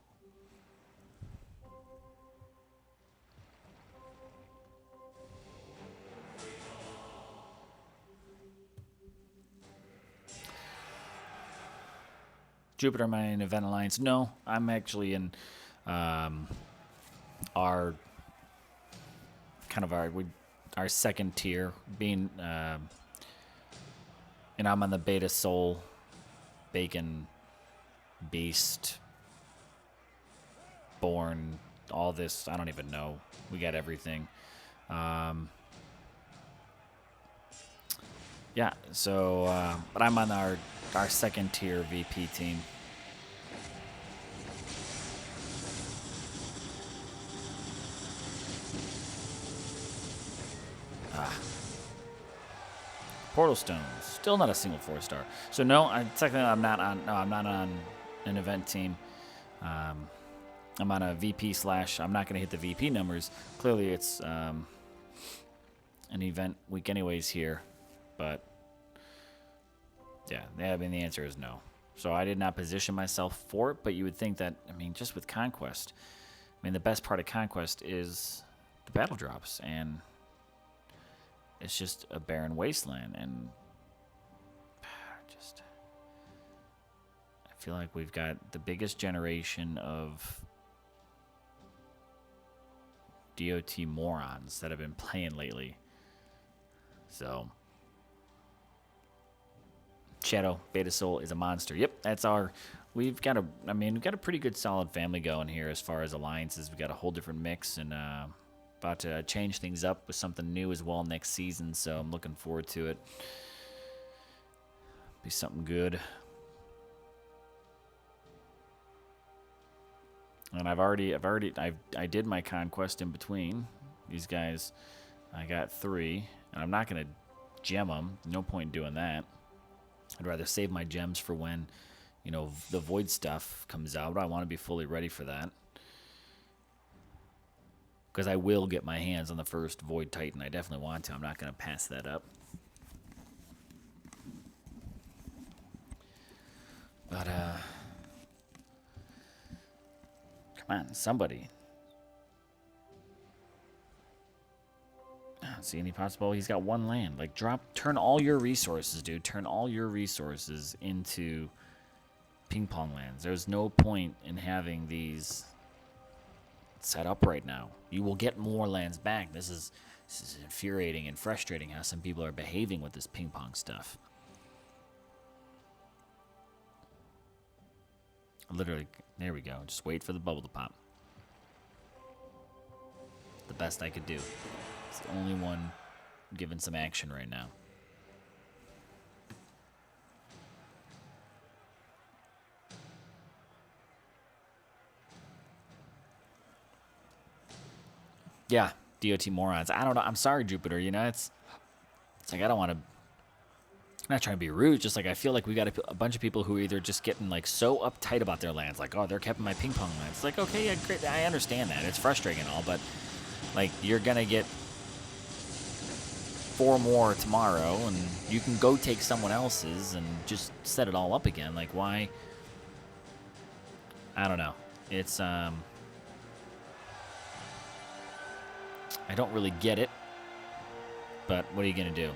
Jupiter, am I in Event Alliance? No, I'm actually in our kind of our second tier, being and I'm on the Beta Soul, Bacon, Beast, Born, all this. I don't even know. We got everything. Yeah, so, but I'm on our second tier VP team. Portal Stones, still not a single 4-star. So no, technically I'm not on. No, I'm not on an event team. I'm on a VP / I'm not going to hit the VP numbers. Clearly, it's an event week anyways here, but yeah, I mean the answer is no. So I did not position myself for it, but you would think that, I mean, just with Conquest, I mean the best part of Conquest is the battle drops, and it's just a barren wasteland, and just I feel like we've got the biggest generation of DOT morons that have been playing lately. So Shadow Beta Soul is a monster. Yep, that's our. We've got a pretty good solid family going here as far as alliances. We've got a whole different mix, and about to change things up with something new as well next season. So I'm looking forward to it. Be something good. And I did my Conquest in between these guys. I got 3, and I'm not gonna gem them. No point in doing that. I'd rather save my gems for when, you know, the Void stuff comes out. I want to be fully ready for that, because I will get my hands on the first Void Titan. I definitely want to. I'm not gonna pass that up. But come on, somebody. see any possible. He's got one land. Like, turn all your resources, dude. Turn all your resources into ping pong lands. There's no point in having these set up right now. You will get more lands back. This is infuriating and frustrating how some people are behaving with this ping pong stuff. Literally, there we go. Just wait for the bubble to pop. The best I could do. It's the only one giving some action right now. Yeah, DOT morons. I don't know. I'm sorry, Jupiter. You know, it's like I don't want to. I'm not trying to be rude. Just like I feel like we got a bunch of people who are either just getting like so uptight about their lands, like, oh, they're keeping my ping pong lands. It's like, okay, yeah, great. I understand that. It's frustrating and all, but like you're gonna get 4 more tomorrow, and you can go take someone else's and just set it all up again. Like, why? I don't know. It's I don't really get it, but what are you gonna do?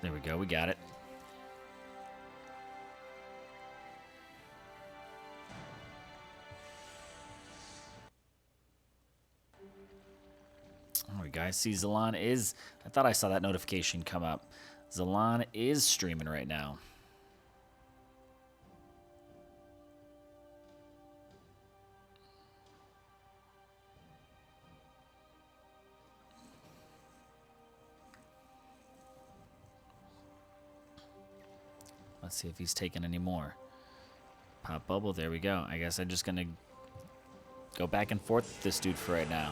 There we go. We got it. All right, guys. See, Zalan is... I thought I saw that notification come up. Zalan is streaming right now. Let's see if he's taking any more. Pop bubble. There we go. I guess I'm just going to go back and forth with this dude for right now.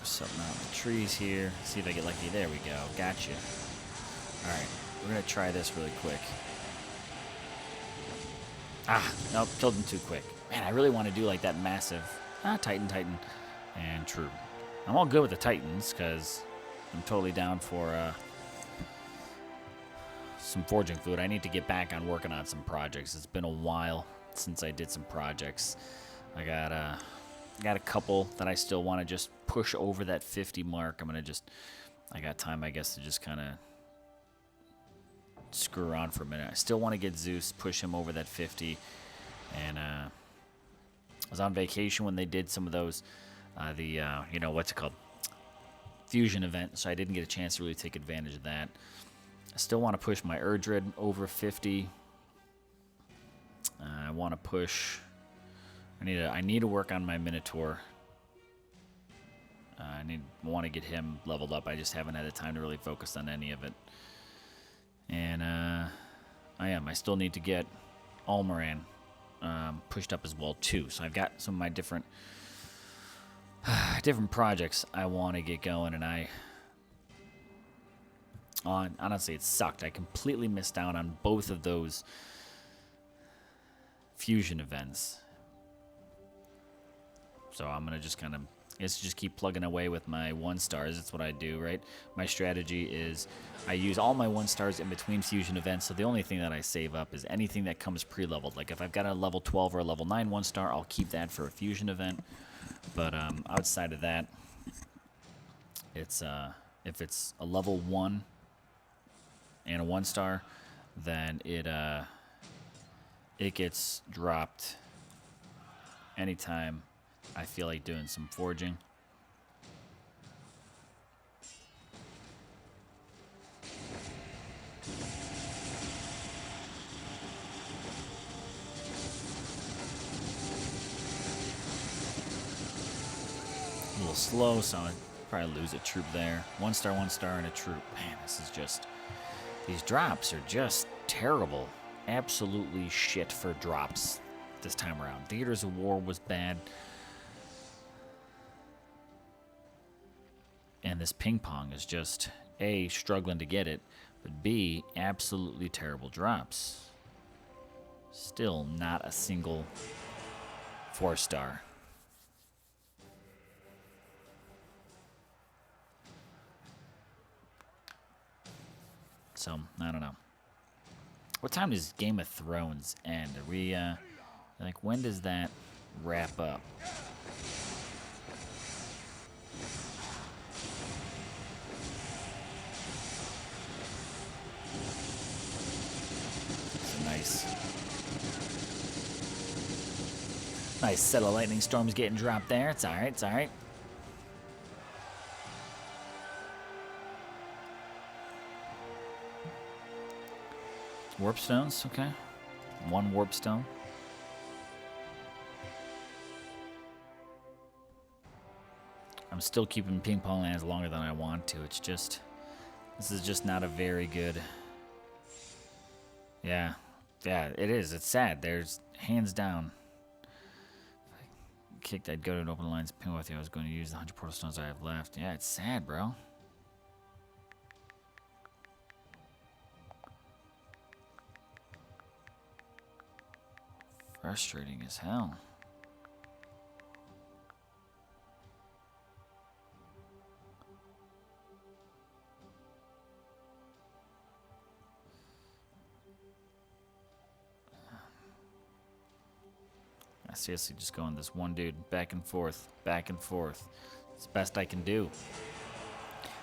Something out in the trees here. See if I get lucky. There we go. Gotcha. Alright. We're going to try this really quick. Ah, nope. Killed him too quick. Man, I really want to do like that massive... Titan. And true. I'm all good with the Titans because I'm totally down for some forging food. I need to get back on working on some projects. It's been a while since I did some projects. I got a couple that I still want to just push over that 50 mark. I got time, I guess, to just kind of screw around for a minute. I still want to get Zeus, push him over that 50. And I was on vacation when they did some of those, you know, what's it called? Fusion event, so I didn't get a chance to really take advantage of that. I still want to push my Urdred over 50. I want to push... I need to work on my Minotaur. I want to get him leveled up. I just haven't had the time to really focus on any of it. And I still need to get Almoran pushed up as well too. So I've got some of my different projects I want to get going, and honestly, it sucked. I completely missed out on both of those fusion events. So I'm going to just kind of, just keep plugging away with my 1-stars. That's what I do, right? My strategy is I use all my 1-stars in between fusion events, so the only thing that I save up is anything that comes pre-leveled. Like if I've got a level 12 or a level 9 1-star, I'll keep that for a fusion event. But outside of that, it's if it's a level 1 and a 1-star, then it gets dropped anytime I feel like doing some forging. A little little slow, so I'd probably lose a troop there. 1 star, 1 star, and a troop. Man, this is just... These drops are just terrible. Absolutely shit for drops this time around. Theaters of War was bad. And this ping pong is just, A, struggling to get it, but B, absolutely terrible drops. Still not a single 4 star. So, I don't know. What time does Game of Thrones end? Are we, like, when does that wrap up? It's a nice set of lightning storms getting dropped there. It's alright, it's alright. Warp stones, okay. 1 warp stone. I'm still keeping ping pong lands longer than I want to. It's just, this is just not a very good. Yeah, it is. It's sad. There's hands down. If I kicked, I'd go to an open lines ping with you. I was going to use the 100 portal stones I have left. Yeah, it's sad, bro. Frustrating as hell. I seriously just going this one dude back and forth, back and forth. It's the best I can do.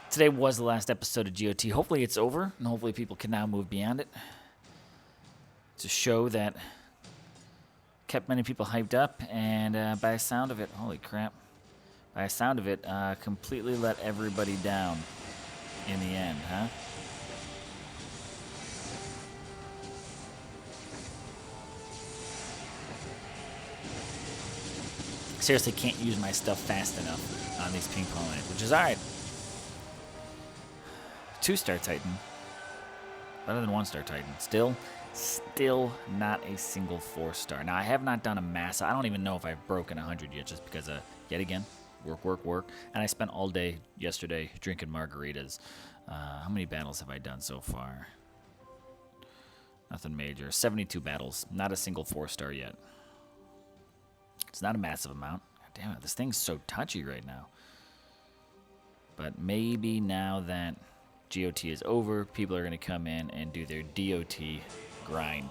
Today was the last episode of GOT. Hopefully it's over, and hopefully people can now move beyond it. It's a show that kept many people hyped up, and by the sound of it, holy crap, by the sound of it, completely let everybody down in the end, huh? Seriously can't use my stuff fast enough on these ping pong lands, which is alright. 2-star Titan. Better than 1-star Titan. Still not a single 4-star. Now, I have not done a massive... I don't even know if I've broken 100 yet, just because, yet again, work. And I spent all day yesterday drinking margaritas. How many battles have I done so far? Nothing major. 72 battles. Not a single 4-star yet. It's not a massive amount. God damn it, this thing's so touchy right now. But maybe now that GOT is over, people are going to come in and do their DOT grind.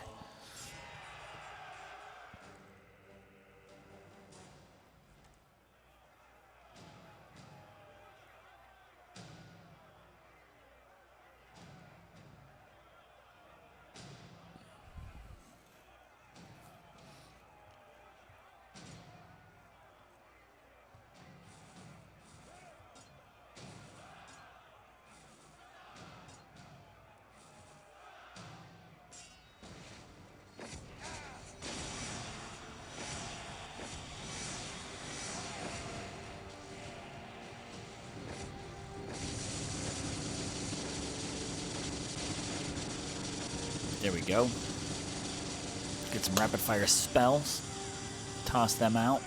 There we go. Get some rapid fire spells. Toss them out.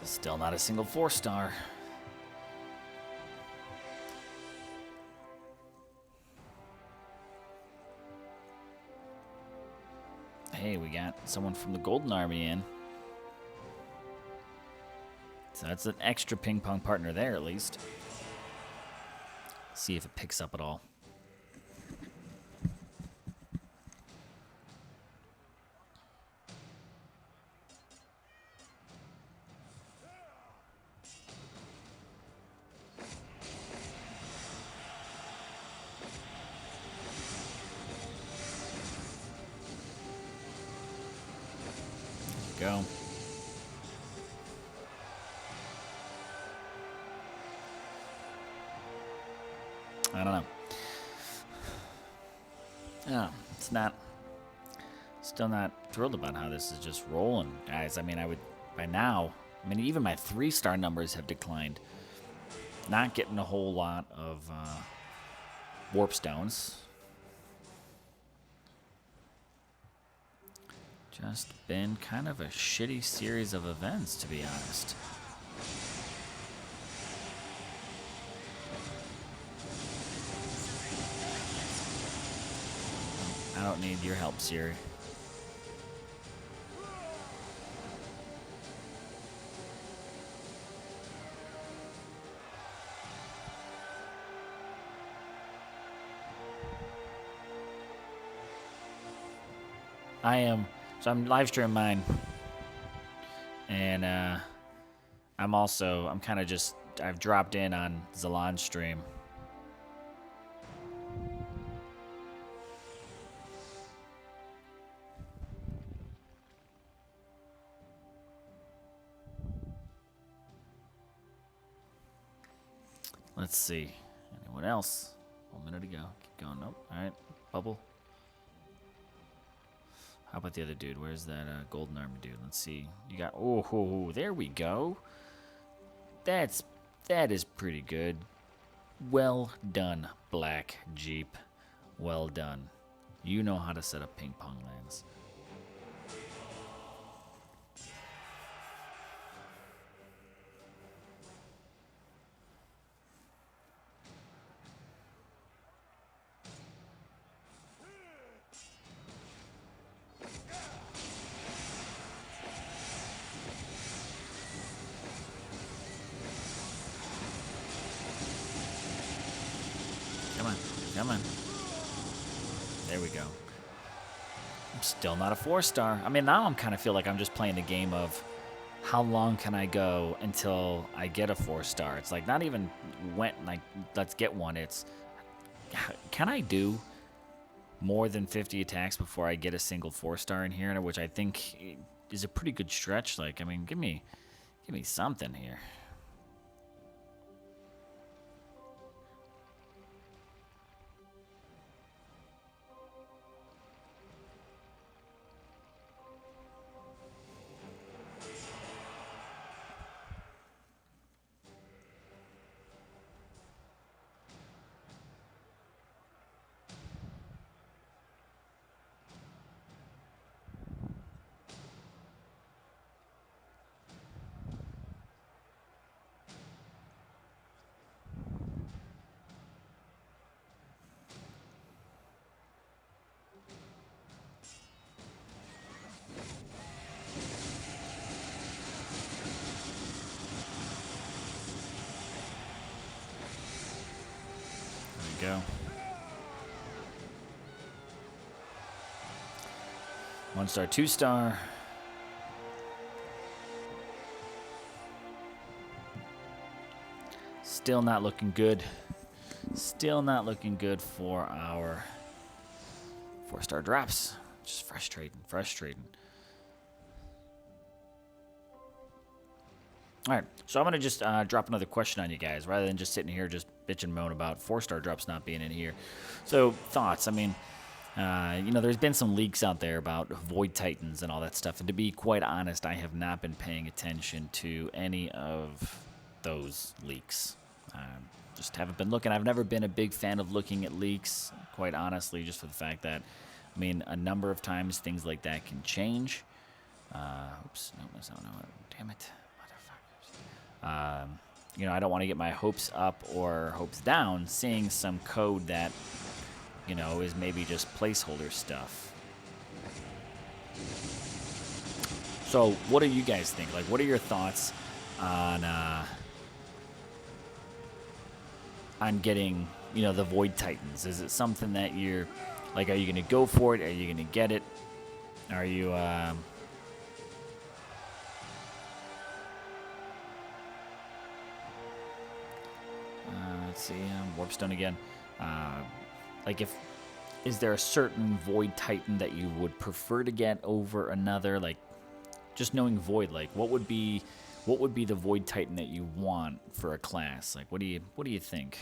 Still not a single 4-star. Hey, we got someone from the Golden Army in. So that's an extra ping pong partner there, at least. See if it picks up at all. Go. I don't know. Yeah, it's not. Still not thrilled about how this is just rolling, guys. I mean, I would by now. I mean, even my 3-star numbers have declined. Not getting a whole lot of warp stones. Just been kind of a shitty series of events, to be honest. I don't need your help, Siri. I'm live streaming mine. And I'm kind of just, I've dropped in on Zalon's stream. Let's see. Anyone else? 1 minute to go. Keep going. Nope. All right. Bubble. How about the other dude? Where's that golden armor dude? Let's see. You got. Oh, there we go. That is pretty good. Well done, Black Jeep. Well done. You know how to set up ping pong lands. Come on. There we go. I'm still not a 4-star. I mean, now I'm kind of feel like I'm just playing the game of how long can I go until I get a 4-star. It's like not even when, like, let's get one. It's, can I do more than 50 attacks before I get a single 4-star in here, which I think is a pretty good stretch. Like, I mean, give me something here. Go. 1-star, 2-star. Still not looking good. Still not looking good for our 4-star drops. Just frustrating. All right, so I'm going to just drop another question on you guys rather than just sitting here just bitch and moan about 4-star drops not being in here. So, thoughts. I mean, you know, there's been some leaks out there about Void Titans and all that stuff. And to be quite honest, I have not been paying attention to any of those leaks. Just haven't been looking. I've never been a big fan of looking at leaks, quite honestly, just for the fact that, I mean, a number of times things like that can change. Oops, no, damn it. You know, I don't want to get my hopes up or hopes down seeing some code that, you know, is maybe just placeholder stuff. So what do you guys think? Like, what are your thoughts on getting, you know, the Void Titans? Is it something that you're, like, are you going to go for it? Are you going to get it? Are you, let's see, Warpstone again. Like, is there a certain Void Titan that you would prefer to get over another? Like, just knowing Void, like, what would be the Void Titan that you want for a class? Like, what do you think?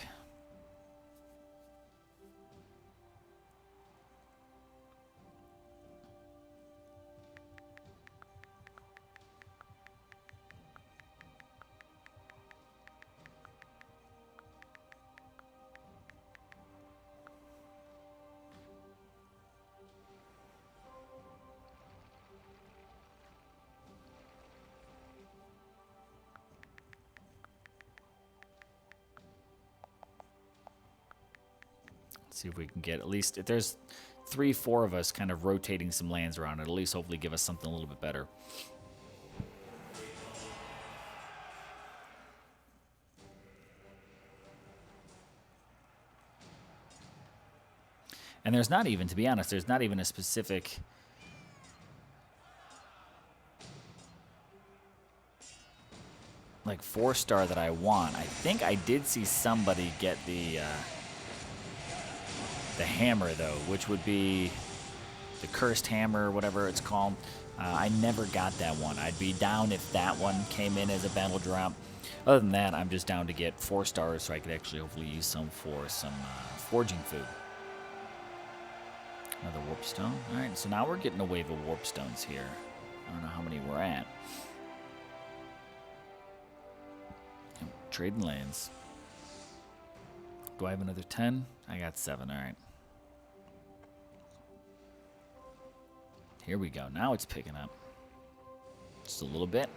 See if we can get at least, if there's 3, 4 of us kind of rotating some lands around, it'll at least hopefully give us something a little bit better. And there's not even, to be honest, there's not even a specific like 4-star that I want. I think I did see somebody get the hammer though, which would be the cursed hammer or whatever it's called. I never got that one. I'd be down if that one came in as a battle drop. Other than that, I'm just down to get 4 stars so I could actually hopefully use some for some forging food. Another warp stone. All right, so now we're getting a wave of warp stones here. I don't know how many we're at. Trading lands. Do I have another 10? I got 7. All right. Here we go. Now it's picking up. Just a little bit.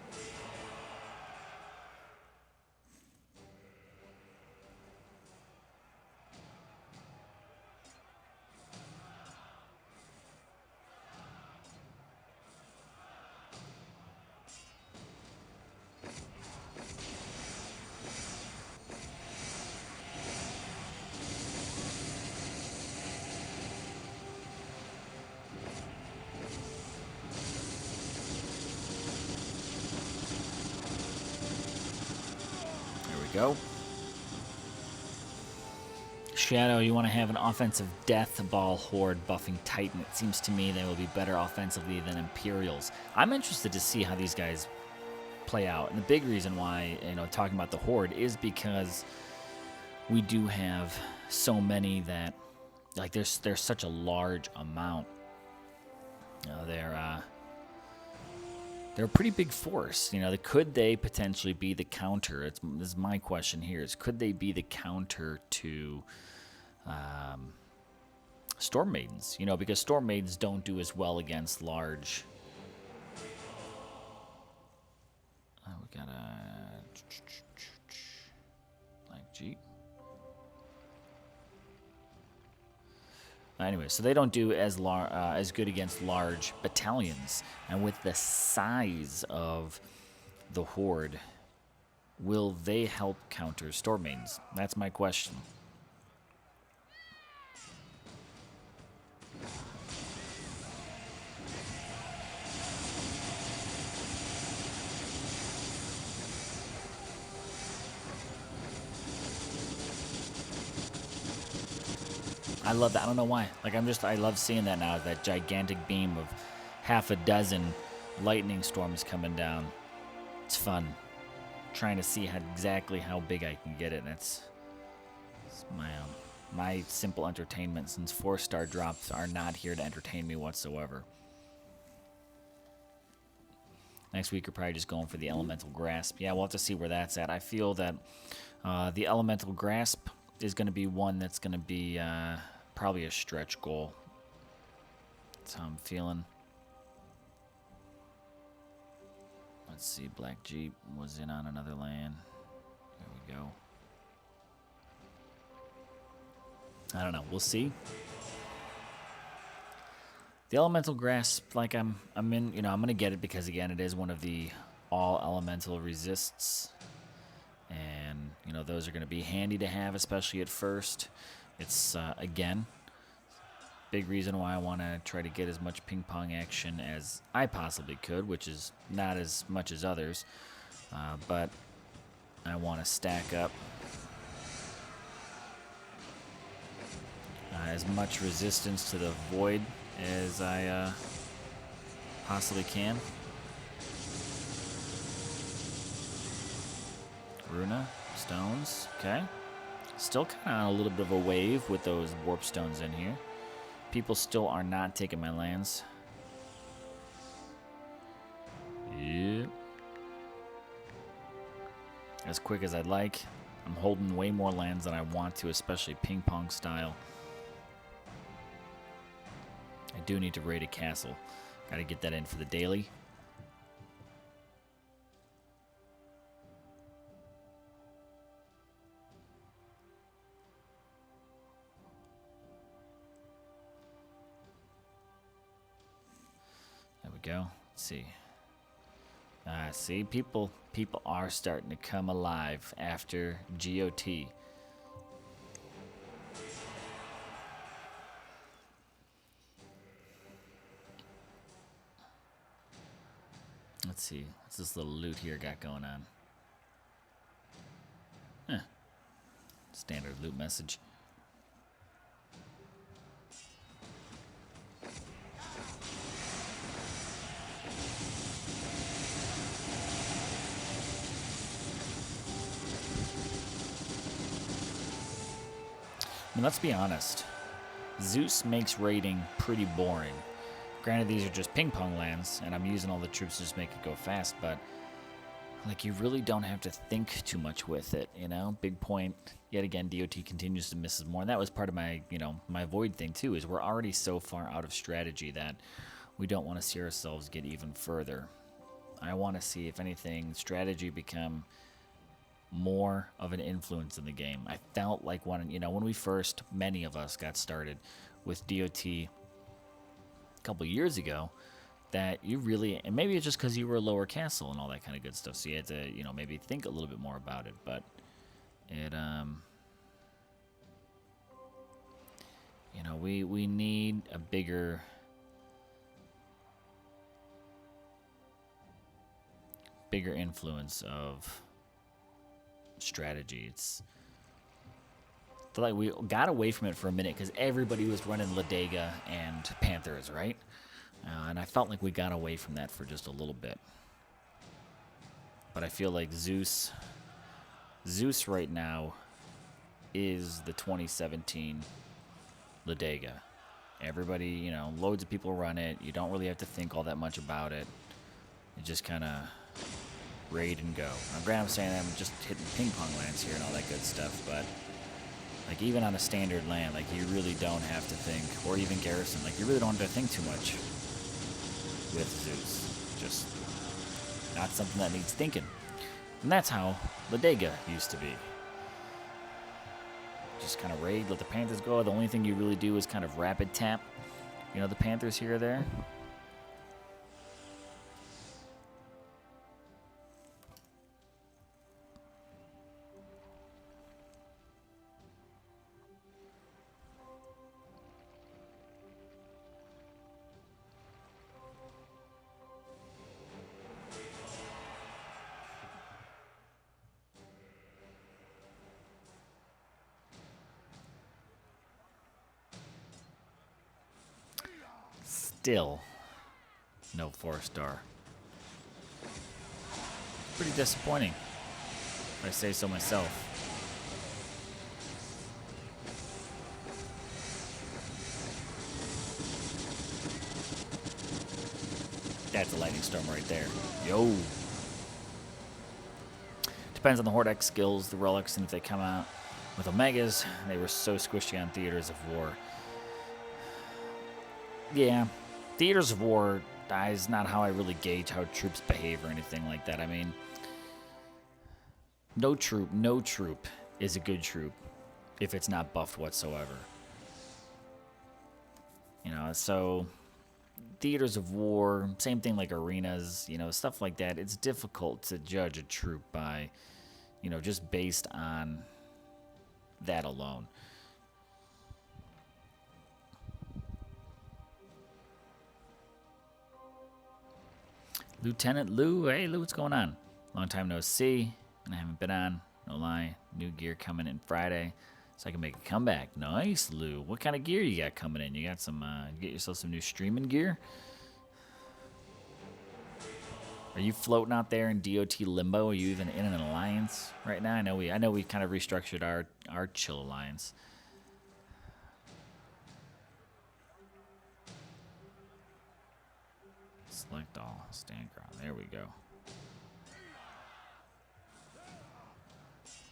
Go. Shadow, you want to have an offensive Death Ball Horde buffing Titan. It seems to me they will be better offensively than Imperials. I'm interested to see how these guys play out. And the big reason why, talking about the Horde is because we do have so many that, like, there's such a large amount. They're a pretty big force. Could they potentially be the counter? This is my question here: is could they be the counter to Storm Maidens? Because Storm Maidens don't do as well against large. We got a Black Jeep. Anyway, so they don't do as good against large battalions. And with the size of the Horde, will they help counter Storm Maidens? That's my question. I love that. I don't know why. Like, I love seeing that now. That gigantic beam of half a dozen lightning storms coming down. It's fun. Trying to see exactly how big I can get it. That's my simple entertainment, since 4-star drops are not here to entertain me whatsoever. Next week, we're probably just going for the Elemental Grasp. Yeah, we'll have to see where that's at. I feel that the Elemental Grasp is going to be one that's going to be probably a stretch goal. That's how I'm feeling. Let's see, Black Jeep was in on another land. There we go. I don't know. We'll see. The Elemental Grasp, like I'm in, I'm gonna get it because again, it is one of the all elemental resists, and those are gonna be handy to have, especially at first. It's again, big reason why I want to try to get as much ping pong action as I possibly could, which is not as much as others, but I want to stack up as much resistance to the void as I possibly can. Runa, stones, okay. Still kind of on a little bit of a wave with those warp stones in here. People still are not taking my lands. Yep. As quick as I'd like. I'm holding way more lands than I want to, especially ping pong style. I do need to raid a castle. Gotta get that in for the daily. go. Let's see. See, people are starting to come alive after GOT. Let's see. What's this little loot here got going on? Standard loot message. I mean, let's be honest. Zeus makes raiding pretty boring. Granted, these are just ping pong lands, and I'm using all the troops to just make it go fast, but like, you really don't have to think too much with it, you know? Big point, yet again, DOT continues to miss more, and that was part of my, my Void thing, too, is we're already so far out of strategy that we don't want to see ourselves get even further. I want to see, if anything, strategy become more of an influence in the game. I felt like when we first, many of us got started with DOT a couple years ago, that you really, and maybe it's just because you were a lower castle and all that kind of good stuff, so you had to, maybe think a little bit more about it, but it, we need a bigger influence of strategy. I feel like we got away from it for a minute because everybody was running Ladega and Panthers, right? And I felt like we got away from that for just a little bit. But I feel like Zeus right now is the 2017 Ladega. Everybody, loads of people run it. You don't really have to think all that much about it. You just kind of raid and go. Now, granted, I'm saying I'm just hitting ping pong lands here and all that good stuff, but like, even on a standard land, like, you really don't have to think, or even garrison, like, you really don't have to think too much with Zeus. Just not something that needs thinking. And that's how Ladega used to be. Just kind of raid, let the Panthers go. The only thing you really do is kind of rapid tap, the Panthers here or there. Still, no 4-star. Pretty disappointing, if I say so myself. That's a lightning storm right there. Yo. Depends on the Horde X skills, the relics, and if they come out with Omegas. They were so squishy on Theaters of War. Yeah. Theaters of War is not how I really gauge how troops behave or anything like that. I mean, no troop is a good troop if it's not buffed whatsoever. So Theaters of War, same thing like arenas, stuff like that. It's difficult to judge a troop by, just based on that alone. Lieutenant Lou, hey Lou, what's going on? Long time no see, and I haven't been on, no lie. New gear coming in Friday, so I can make a comeback. Nice, Lou. What kind of gear you got coming in? You got some, get yourself some new streaming gear? Are you floating out there in DOT limbo? Are you even in an alliance right now? I know we kind of restructured our chill alliance. Select all, stand ground. There we go.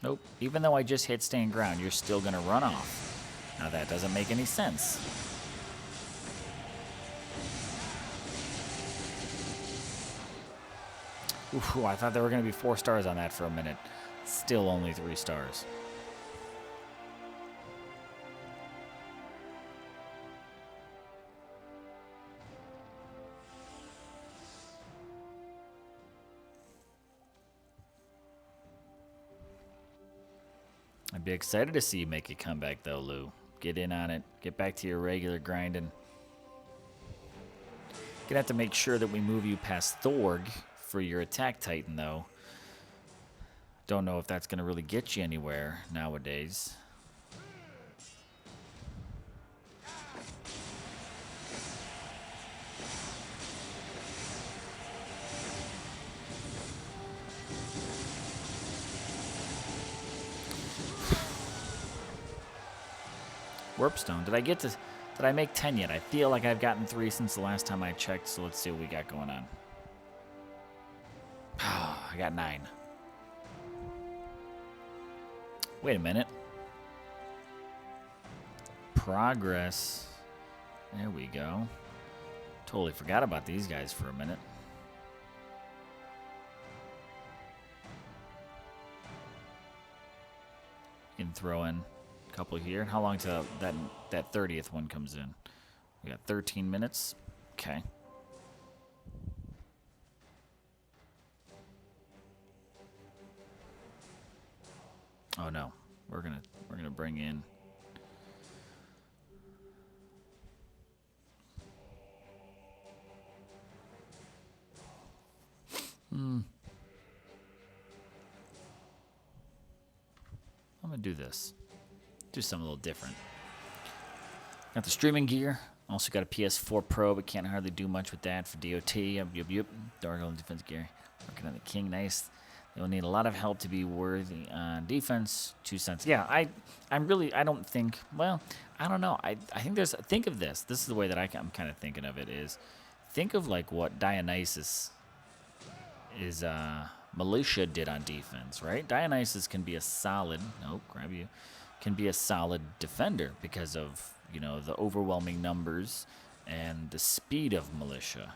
Nope. Even though I just hit stand ground, you're still going to run off. Now that doesn't make any sense. Ooh, I thought there were going to be 4 stars on that for a minute. Still only 3 stars. I'd be excited to see you make a comeback, though, Lou. Get in on it. Get back to your regular grinding. Gonna have to make sure that we move you past Thorg for your attack Titan, though. Don't know if that's gonna really get you anywhere nowadays. Warpstone. Did I make 10 yet? I feel like I've gotten 3 since the last time I checked, so let's see what we got going on. I got 9. Wait a minute. Progress. There we go. Totally forgot about these guys for a minute. You can throw in couple here. How long till that 30th one comes in? We got 13 minutes. Okay. Oh no. We're gonna bring in I'm gonna do this. Do something a little different. Got the streaming gear. Also got a PS4 Pro, but can't hardly do much with that for DOT. Yup. Dark Golden defense gear. Working on the King. Nice. They'll need a lot of help to be worthy on defense. 2 cents. Yeah, I don't think. Well, I don't know. I think think of this. This is the way that I'm kind of thinking of it. Is think of like what Dionysus is. Militia did on defense, right? Dionysus can be a solid. Nope, grab you. Can be a solid defender because of, you know, the overwhelming numbers and the speed of militia.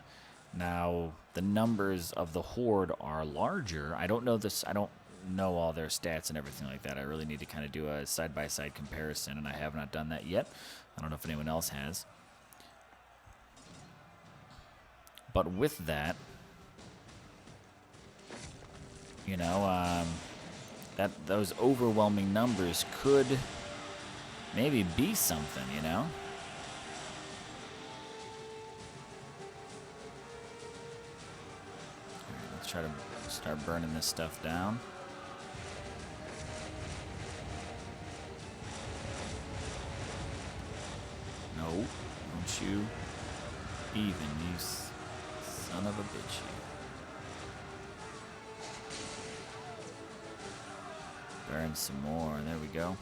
Now, the numbers of the horde are larger. I don't know this. I don't know all their stats and everything like that. I really need to kind of do a side-by-side comparison, and I have not done that yet. I don't know if anyone else has. But with that, you know, those overwhelming numbers could maybe be something, you know? Right, let's try to start burning this stuff down. No, don't you even, you son of a bitch. Burn some more. There we go.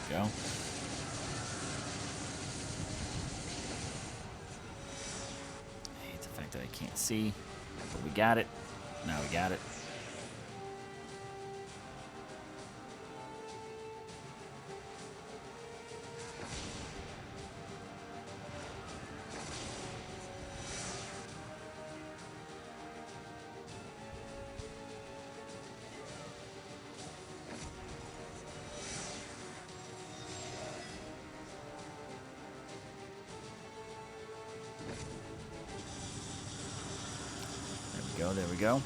There we go. I hate the fact that I can't see, but we got it. Now we got it. There we go.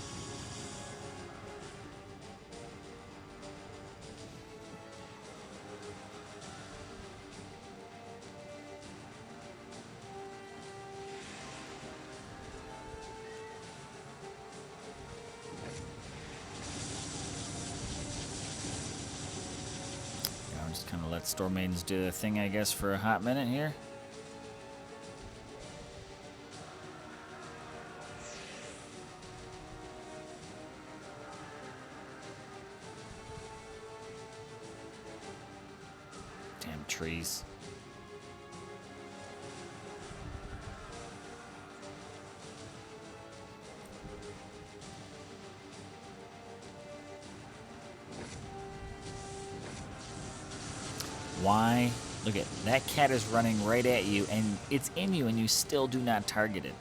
I'm just kind of let Storm Maidens do the thing, I guess, for a hot minute here. Damn trees. Why? Look at that cat is running right at you, and it's in you, and you still do not target it.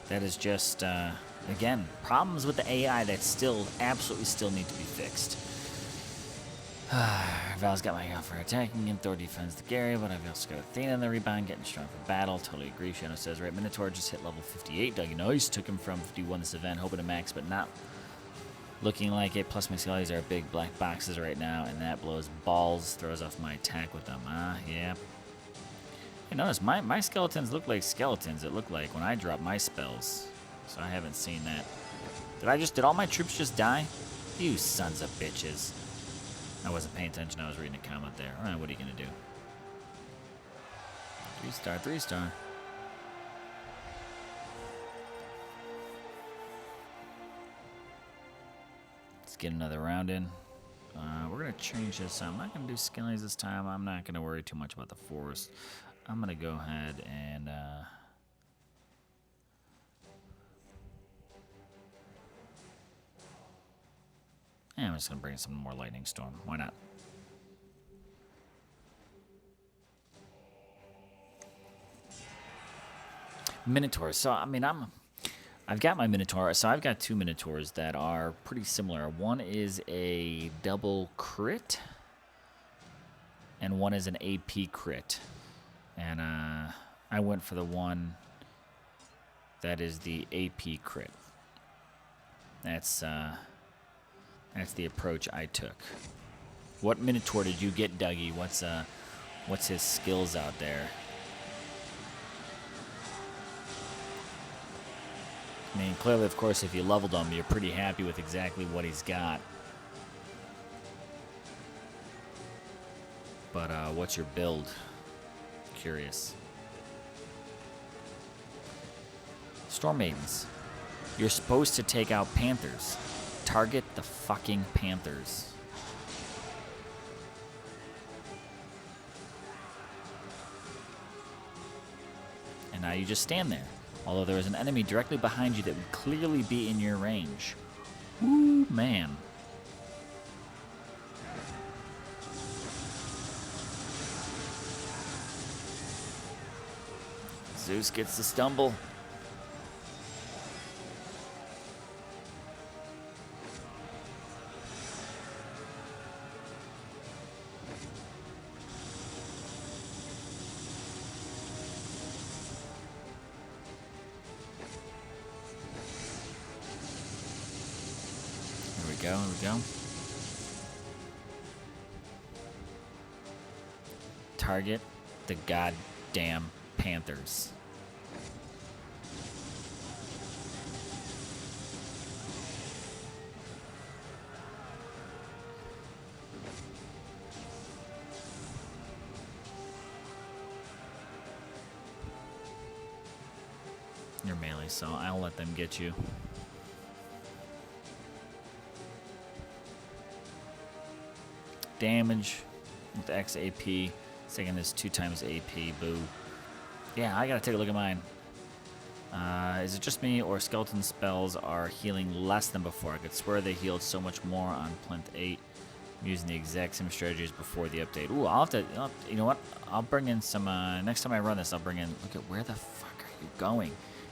That is just Again, problems with the AI that still absolutely still need to be fixed. Val's got my for attacking and Thor defends the Gary, but I've also got Athena in the rebound, getting strong for battle. Totally agree. Shadow says, right, Minotaur just hit level 58. Dougie Noise took him from 51 this event, hoping to max, but not looking like it. Plus, my skellies are big black boxes right now, and that blows balls, throws off my attack with them. Yeah. Hey, notice my skeletons look like skeletons. It looked like when I drop my spells, so I haven't seen that. Did all my troops just die? You sons of bitches. I wasn't paying attention. I was reading a comment there. All right, what are you going to do? 3-star, 3-star. Let's get another round in. We're going to change this. I'm not going to do skellies this time. I'm not going to worry too much about the forest. I'm going to go ahead and... yeah, I'm just going to bring some more lightning storm. Why not? Minotaurs. So, I mean, I've got my Minotaur. So I've got two Minotaurs that are pretty similar. One is a double crit, and one is an AP crit. And I went for the one that is the AP crit. That's the approach I took. What Minotaur did you get, Dougie? What's his skills out there? I mean, clearly, of course, if you leveled him, you're pretty happy with exactly what he's got. But what's your build? Curious. Storm Maidens. You're supposed to take out Panthers. Target the fucking Panthers. And now you just stand there. Although there is an enemy directly behind you that would clearly be in your range. Ooh, man. Zeus gets the stumble. Here we go. Target the goddamn Panthers. You're melee, so I'll let them get you. Damage with X AP. Second is 2 times AP. Boo. Yeah, I gotta take a look at mine. Is it just me, or skeleton spells are healing less than before? I could swear they healed so much more on Plinth 8. I'm using the exact same strategies before the update. Ooh, you know what? I'll bring in some, next time I run this, I'll bring in, look at where the fuck are you going?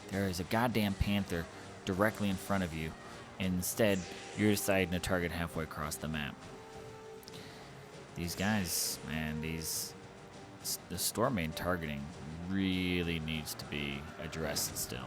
There is a goddamn panther directly in front of you. And instead, you're deciding to target halfway across the map. These guys, man, the storm main targeting really needs to be addressed still.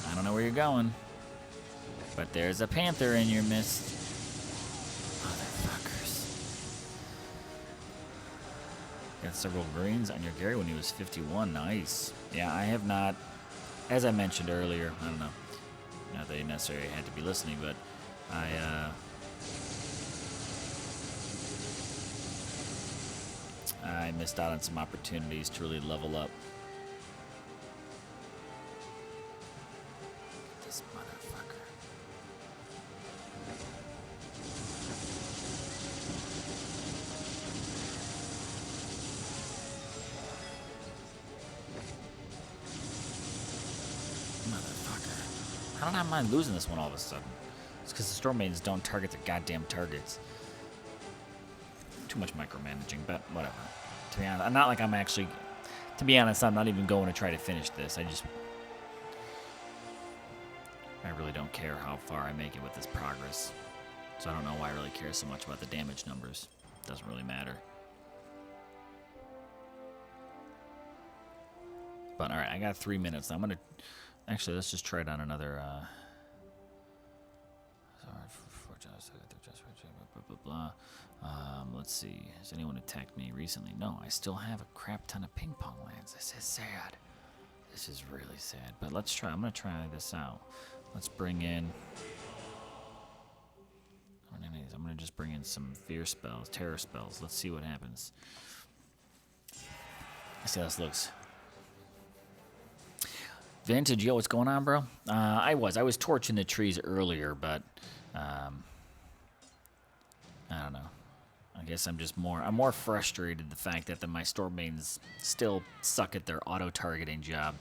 I don't know where you're going, but there's a panther in your midst. Got several greens on your Gary when he was 51. Nice. Yeah, I have not, as I mentioned earlier, I don't know, not that you necessarily had to be listening, but I missed out on some opportunities to really level up. This motherfucker. How did I mind losing this one all of a sudden? It's because the Storm Maidens don't target their goddamn targets. Too much micromanaging, but whatever. To be honest, not like I'm actually... To be honest, I'm not even going to try to finish this. I really don't care how far I make it with this progress. So I don't know why I really care so much about the damage numbers. Doesn't really matter. But alright, I got 3 minutes. I'm going to... Actually, let's just try it on another... Let's see. Has anyone attacked me recently? No, I still have a crap ton of ping pong lands. This is sad. This is really sad. But let's try. I'm going to try this out. Let's bring in... I'm going to just bring in some fear spells, terror spells. Let's see what happens. Let's see how this looks. Vintage, yo, what's going on, bro? I was torching the trees earlier, but I don't know. I guess I'm more frustrated the fact that my Storm Maidens still suck at their auto-targeting job.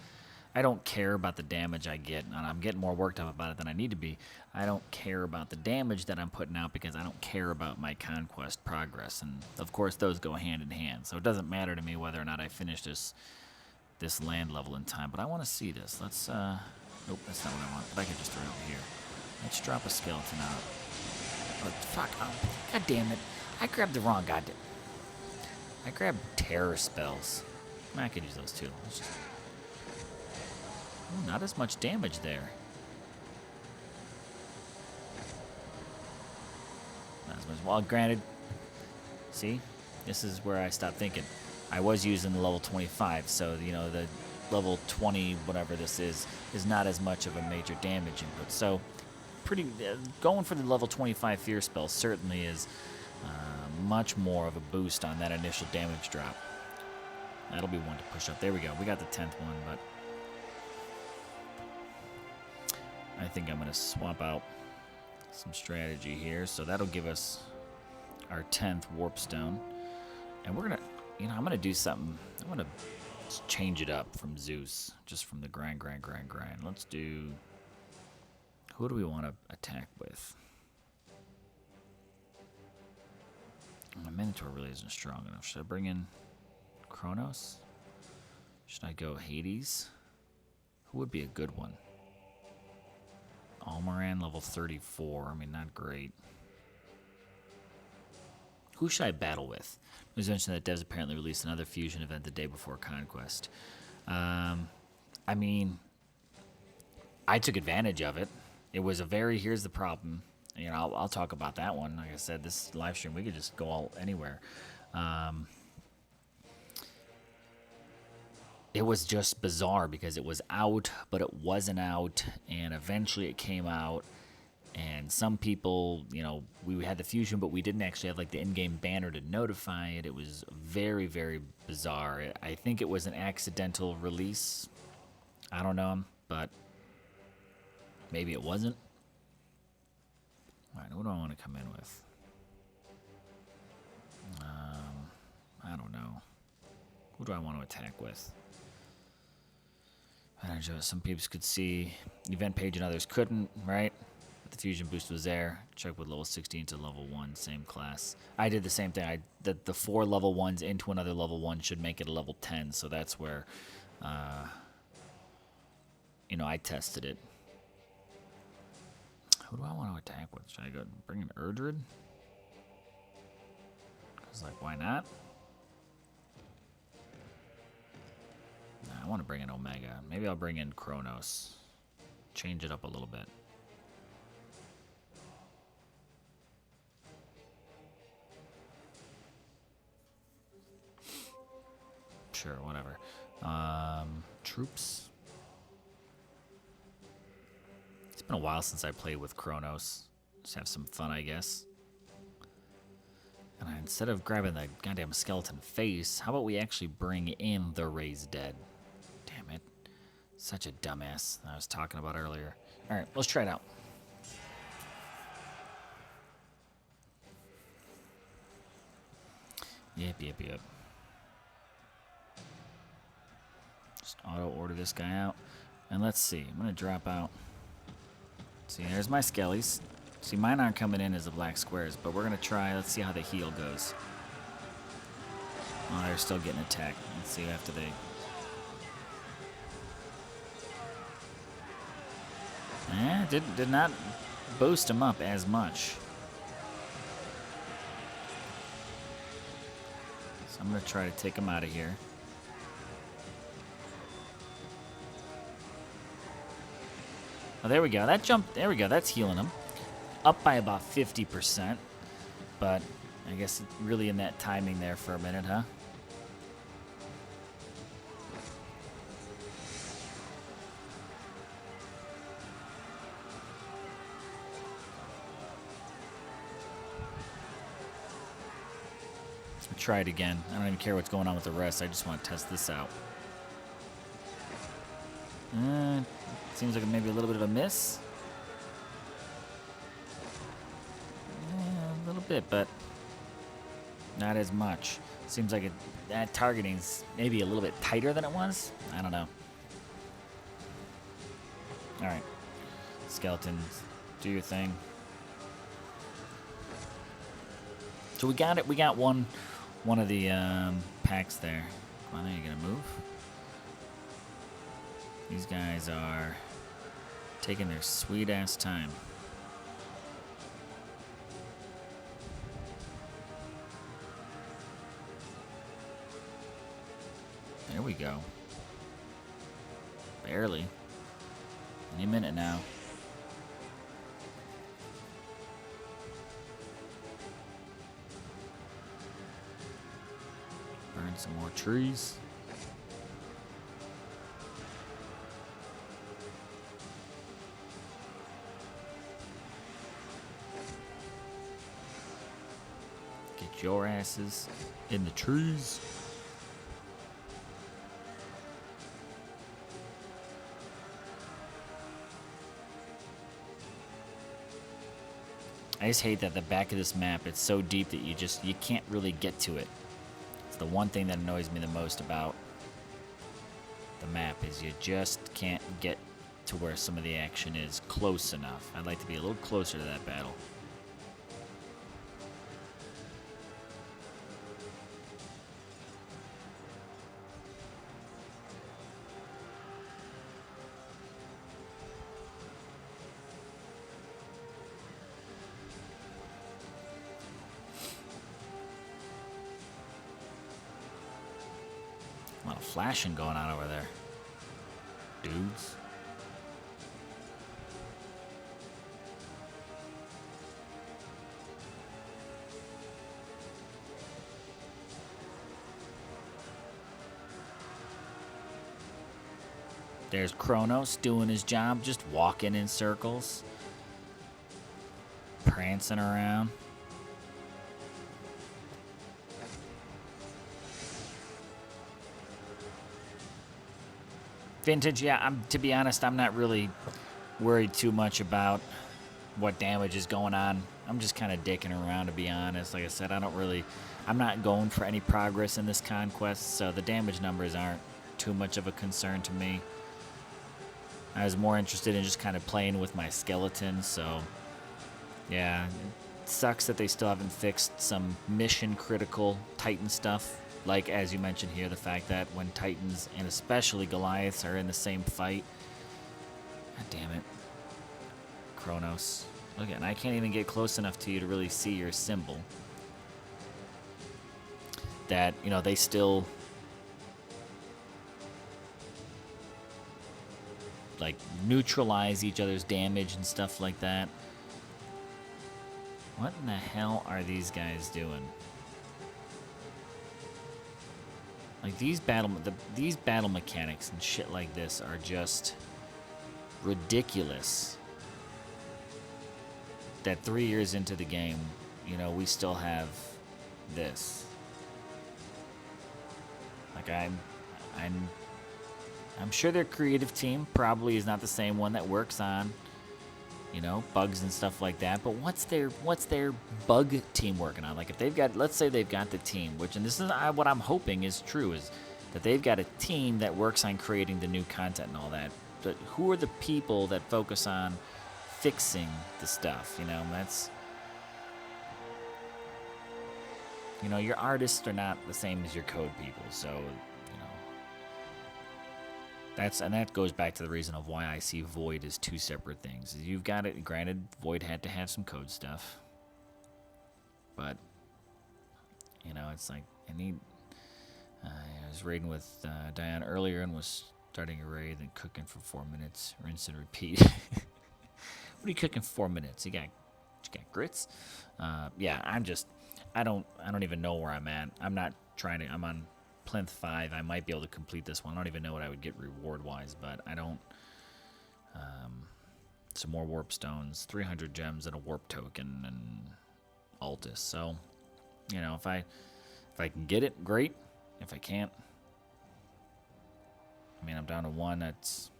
I don't care about the damage I get, and I'm getting more worked up about it than I need to be. I don't care about the damage that I'm putting out because I don't care about my Conquest progress, and of course those go hand in hand. So it doesn't matter to me whether or not I finish this land level in time, but I want to see this. Let's, nope, that's not what I want, but I can just throw it over here. Let's drop a skeleton out. But fuck, god damn it. I grabbed the wrong goddamn. I grabbed terror spells. I could use those too. Let's just... Ooh, not as much damage there. Not as much. Well, granted, see, this is where I stopped thinking. I was using the level 25, so, you know, the level 20, whatever this is not as much of a major damage input. So, going for the level 25 fear spell certainly is much more of a boost on that initial damage drop. That'll be one to push up. There we go. We got the 10th one, but I think I'm going to swap out some strategy here. So that'll give us our 10th warp stone. And we're going to, you know, I'm going to do something. I'm going to change it up from Zeus, just from the grind. Let's do, who do we want to attack with? My Minotaur really isn't strong enough. Should I bring in Kronos? Should I go Hades? Who would be a good one? Almoran, level 34. I mean, not great. Who should I battle with? It was mentioned that devs apparently released another fusion event the day before Conquest. I mean, I took advantage of it. It was a very, here's the problem. You know, I'll talk about that one. Like I said, this live stream, we could just go all anywhere. It was just bizarre because it was out, but it wasn't out, and eventually it came out. And some people, you know, we had the fusion, but we didn't actually have like the in-game banner to notify it. It was very, very bizarre. I think it was an accidental release. I don't know, but maybe it wasn't. All right, what do I want to come in with? I don't know. Who do I want to attack with? I don't know. Some people could see event page and others couldn't, right? But the fusion boost was there. Check with level 16 to level 1, same class. I did the same thing. The 4 level 1s into another level 1 should make it a level 10, so that's where, you know, I tested it. Who do I want to attack with? Should I go bring an Erdrid? Because, like, why not? Nah, I want to bring in Omega. Maybe I'll bring in Kronos. Change it up a little bit. Sure, whatever. Troops. It's been a while since I played with Kronos. Just have some fun, I guess. And instead of grabbing the goddamn skeleton face, how about we actually bring in the Raised Dead? Damn it. Such a dumbass that I was talking about earlier. Alright, let's try it out. Yep. Just auto-order this guy out. And let's see. I'm going to drop out See, there's my skellies. See, mine aren't coming in as the black squares, but we're going to try. Let's see how the heal goes. Oh, they're still getting attacked. Let's see after they... Did not boost them up as much. So I'm going to try to take them out of here. Oh, there we go. That jump, there we go. That's healing them. Up by about 50%. But I guess it's really in that timing there for a minute, huh? I'll try it again. I don't even care what's going on with the rest. I just want to test this out. Seems like maybe a little bit of a miss. A little bit, but not as much. Seems like that targeting's maybe a little bit tighter than it was. I don't know. All right, skeletons, do your thing. So we got it. We got one of the packs there. Come on, are you gonna move? These guys are taking their sweet ass time. There we go. Barely. Any minute now. Burn some more trees. Get your asses in the trees. I just hate that the back of this map, it's so deep that you can't really get to it. It's the one thing that annoys me the most about the map is you just can't get to where some of the action is close enough. I'd like to be a little closer to that battle. A lot of flashing going on over there, dudes. There's Kronos doing his job, just walking in circles, prancing around. Vintage, yeah, to be honest, I'm not really worried too much about what damage is going on. I'm just kind of dicking around, to be honest. Like I said, I'm not going for any progress in this conquest, so the damage numbers aren't too much of a concern to me. I was more interested in just kind of playing with my skeletons, so yeah, it sucks that they still haven't fixed some mission critical Titan stuff. Like, as you mentioned here, the fact that when Titans, and especially Goliaths, are in the same fight. God damn it. Kronos. Look, and I can't even get close enough to you to really see your symbol. That, you know, they still... like, neutralize each other's damage and stuff like that. What in the hell are these guys doing? Like, these battle mechanics and shit like this are just ridiculous. That 3 years into the game, you know, we still have this. Like, I'm sure their creative team probably is not the same one that works on, you know, bugs and stuff like that. But what's their bug team working on? Like, if they've got, let's say they've got the team, which, and this is what I'm hoping is true, is that they've got a team that works on creating the new content and all that. But who are the people that focus on fixing the stuff. You know, that's, you know, your artists are not the same as your code people, so, you know, that goes back to the reason of why I see Void as two separate things. You've got it, granted, Void had to have some code stuff, but, you know, it's like, I was raiding with Diane earlier and was starting a raid and cooking for 4 minutes, rinse and repeat. What are you cooking for 4 minutes? You got grits? Yeah, I don't even know where I'm at. I'm not trying to. I'm on plinth 5. I might be able to complete this one. I don't even know what I would get reward wise, but I don't. Some more warp stones, 300 gems, and a warp token, and Altus. So, you know, if I can get it, great. If I can't, I mean, I'm down to 1. That's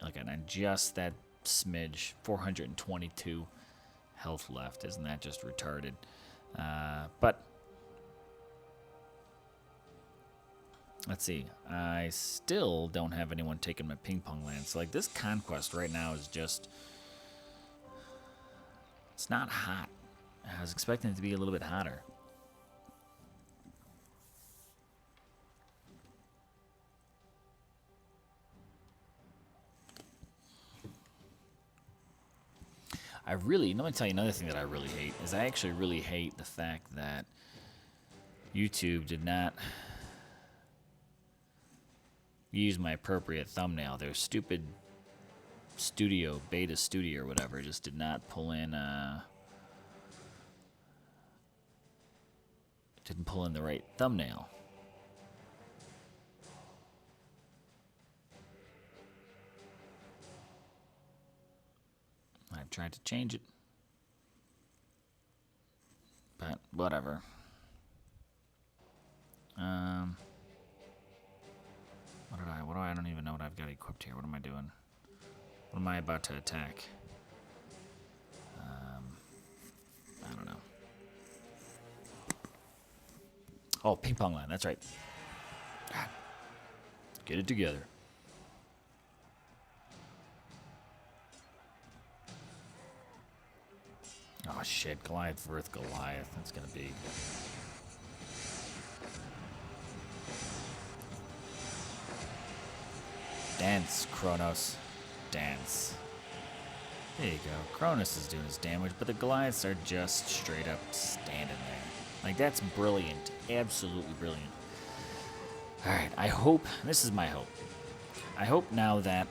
like just that smidge, 422 health left. Isn't that just retarded? But let's see. I still don't have anyone taking my ping pong land. So like this Conquest right now is just, it's not hot. I was expecting it to be a little bit hotter. let me tell you another thing that I really hate, is I actually really hate the fact that YouTube did not use my appropriate thumbnail. Their stupid beta studio or whatever just did not pull in, didn't pull in the right thumbnail. I've tried to change it, but whatever. I don't even know what I've got equipped here. What am I doing? What am I about to attack? I don't know. Oh, ping pong line. That's right. God. Get it together. Oh shit, Goliath versus Goliath. That's gonna be. Dance, Kronos. Dance. There you go. Kronos is doing his damage, but the Goliaths are just straight up standing there. Like, that's brilliant. Absolutely brilliant. Alright, I hope, this is my hope. I hope now that,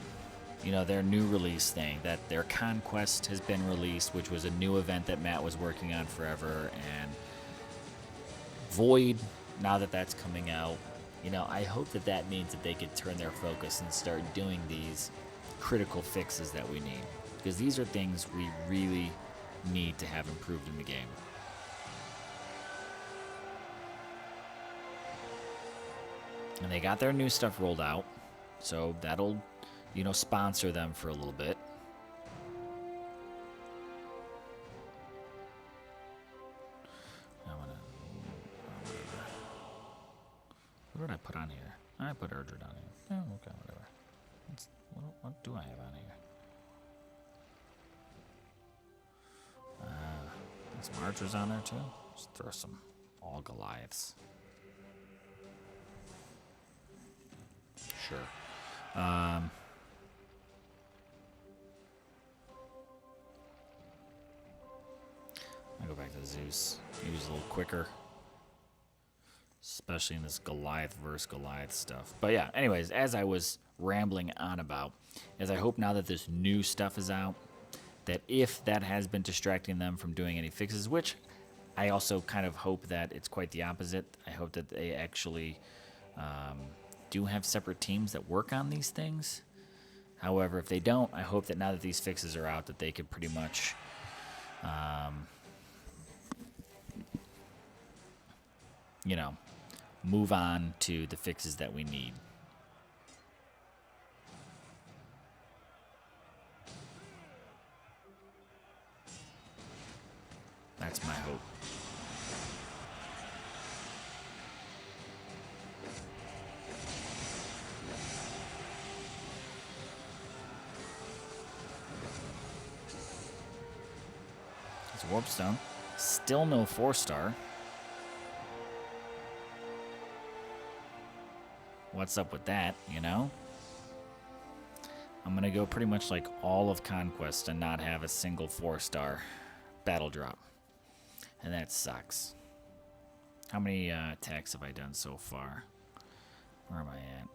you know, their new release thing, that their Conquest has been released, which was a new event that Matt was working on forever, and Void, now that that's coming out, you know, I hope that that means that they could turn their focus and start doing these critical fixes that we need. Because these are things we really need to have improved in the game. And they got their new stuff rolled out, so that'll, you know, sponsor them for a little bit. What did I put on here? I put Erdred on here. Oh, okay, whatever. What do I have on here? Some archers on there too. Just throw some all Goliaths. Sure. I go back to Zeus. He was a little quicker. Especially in this Goliath versus Goliath stuff. But yeah, anyways, as I was rambling on about, is I hope now that this new stuff is out, that if that has been distracting them from doing any fixes, which I also kind of hope that it's quite the opposite. I hope that they actually do have separate teams that work on these things. However, if they don't, I hope that now that these fixes are out, that they could pretty much you know, move on to the fixes that we need. That's my hope. Warp Stone. Still no 4-star. What's up with that, you know? I'm going to go pretty much like all of Conquest and not have a single 4-star battle drop. And that sucks. How many attacks have I done so far? Where am I at?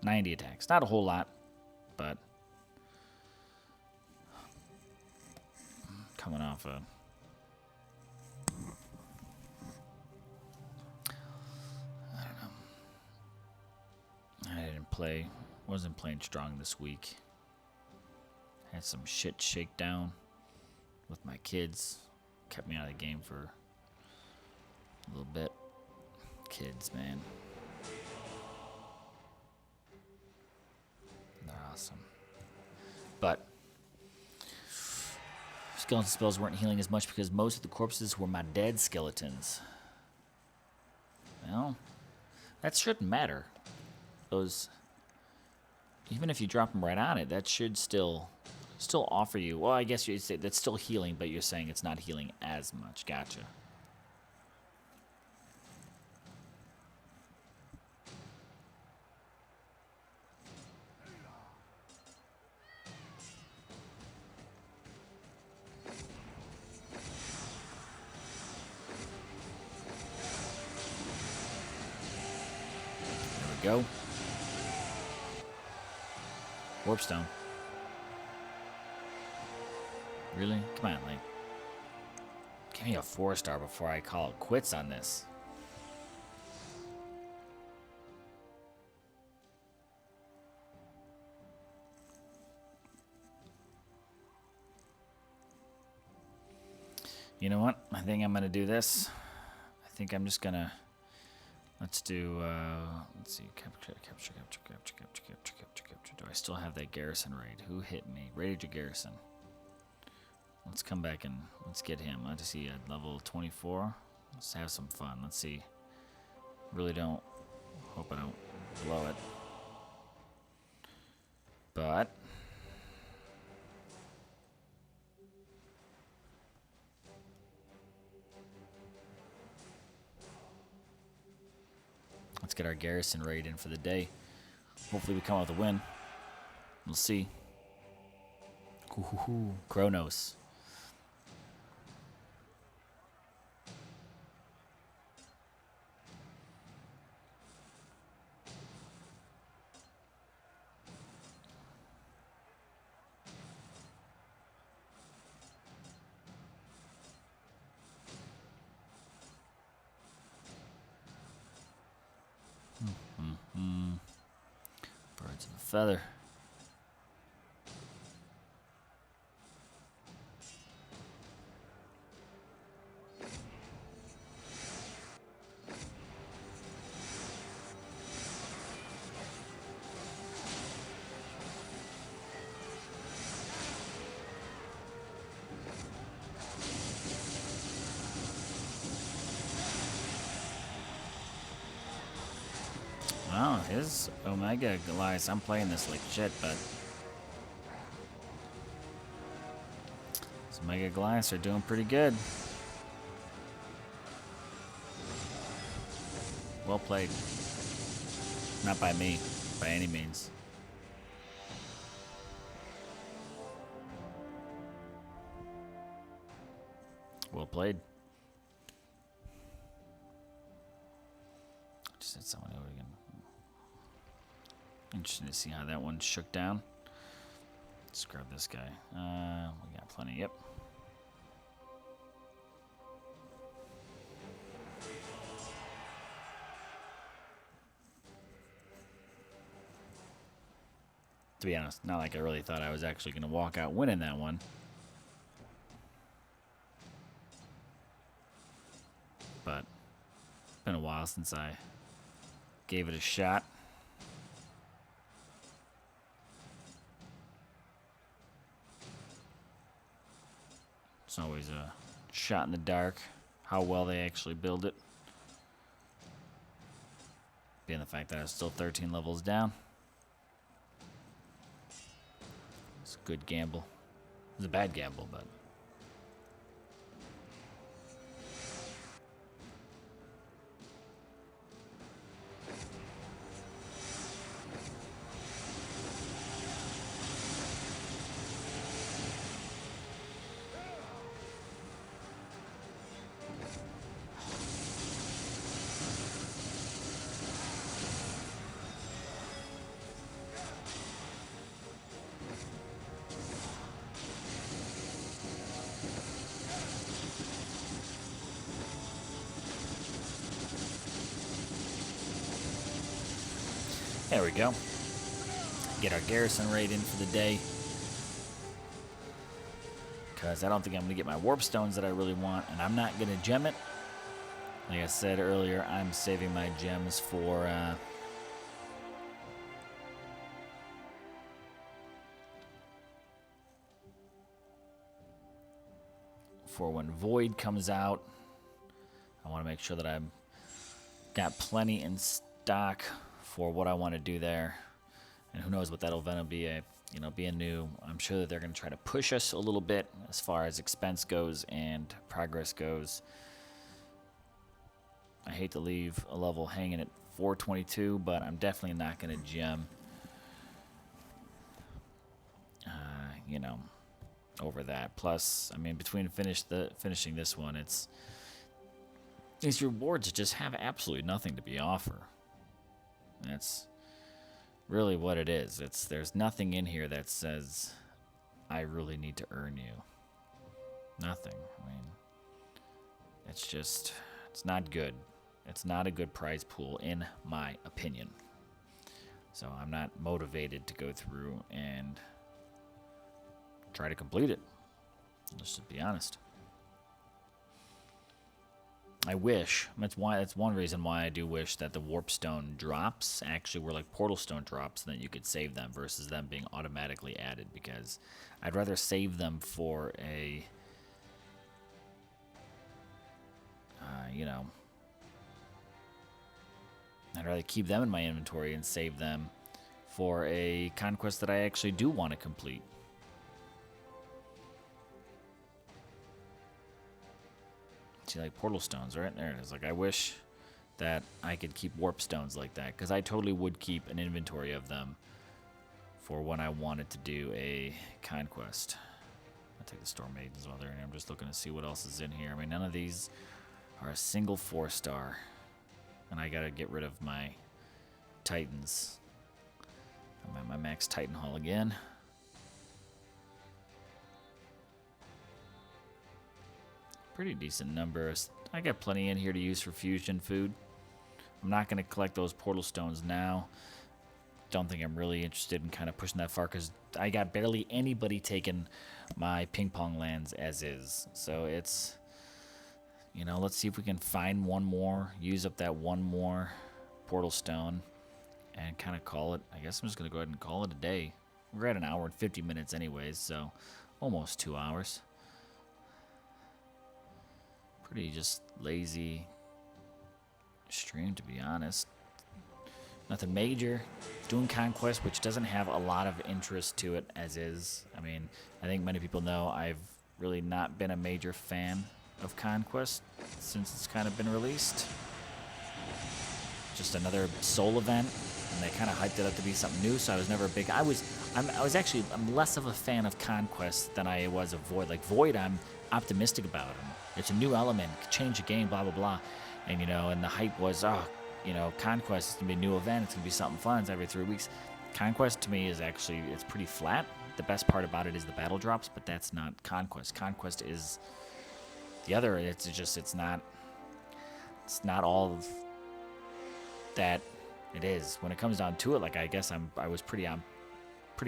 90 attacks. Not a whole lot, but coming off a... I don't know. I didn't play... Wasn't playing strong this week. Had some shit shakedown with my kids. Kept me out of the game for a little bit. Kids, man. They're awesome. But skeleton spells weren't healing as much because most of the corpses were my dead skeletons. Well, that shouldn't matter. Those... Even if you drop them right on it, that should still offer you... Well, I guess you'd say that's still healing, but you're saying it's not healing as much. Gotcha. There we go. Warp Stone. Really? Come on, like... Give me a 4-star before I call it quits on this. You know what? I think I'm going to do this. I think I'm just going to... Let's do, let's see, capture. Do I still have that garrison raid? Who hit me? Raided your garrison. Let's come back and let's get him. I just see at level 24. Let's have some fun. Let's see. Really don't, hope I don't blow it. But let's get our garrison raid in for the day. Hopefully we come out with a win. We'll see. Kronos. Birds of a feather. Wow, his Omega Goliath. I'm playing this like shit, but his Omega Goliaths are doing pretty good. Well played. Not by me, by any means. Well played. Just had someone who again. Interesting to see how that one shook down. Let's grab this guy. We got plenty. Yep. To be honest, not like I really thought I was actually going to walk out winning that one. But it's been a while since I gave it a shot. It's always a shot in the dark how well they actually build it. Being the fact that I was still 13 levels down. It's a good gamble. It was a bad gamble, but There we go. Get our garrison raid in for the day. Because I don't think I'm going to get my warp stones that I really want, and I'm not going to gem it. Like I said earlier, I'm saving my gems for when Void comes out. I want to make sure that I've got plenty in stock for what I want to do there. And who knows what that event will be. Being new, I'm sure that they're going to try to push us a little bit as far as expense goes and progress goes. I hate to leave a level hanging at 422, but I'm definitely not going to gem, over that. Plus, I mean, between finishing this one, these rewards just have absolutely nothing to be offer. That's really what it is. There's nothing in here that says I really need to earn you. Nothing. I mean, it's not good. It's not a good prize pool in my opinion. So I'm not motivated to go through and try to complete it. Just to be honest. I wish, that's one reason why I do wish that the warp stone drops actually were like portal stone drops, and that you could save them versus them being automatically added, because I'd rather save them for a I'd rather keep them in my inventory and save them for a conquest that I actually do want to complete. See, like portal stones, right? There it is. Like, I wish that I could keep warp stones like that, because I totally would keep an inventory of them for when I wanted to do a conquest. I'll take the Storm Maidens while they're in here. I'm just looking to see what else is in here. I mean, none of these are a single 4-star. And I gotta get rid of my Titans. I'm at my max Titan haul again. Pretty decent numbers. I got plenty in here to use for fusion food. I'm not gonna collect those portal stones now. Don't think I'm really interested in kind of pushing that far, because I got barely anybody taking my ping pong lands as is. So it's, let's see if we can find one more, use up that one more portal stone, and kind of call it. I guess I'm just going to go ahead and call it a day. We're at an hour and 50 minutes anyways, so almost 2 hours. Pretty just lazy stream, to be honest. Nothing major. Doing Conquest, which doesn't have a lot of interest to it as is. I mean, I think many people know I've really not been a major fan of Conquest since it's kind of been released. Just another soul event, and they kind of hyped it up to be something new, so I was never a big... I'm less of a fan of Conquest than I was of Void. Like Void, I'm optimistic about him. It's a new element, change the game, blah blah blah. And and the hype was, Conquest is gonna be a new event, it's gonna be something fun, it's every 3 weeks. Conquest to me is actually, it's pretty flat. The best part about it is the battle drops, but that's not Conquest. Conquest is the other. It's not all that it is. When it comes down to it, like, I guess I was pretty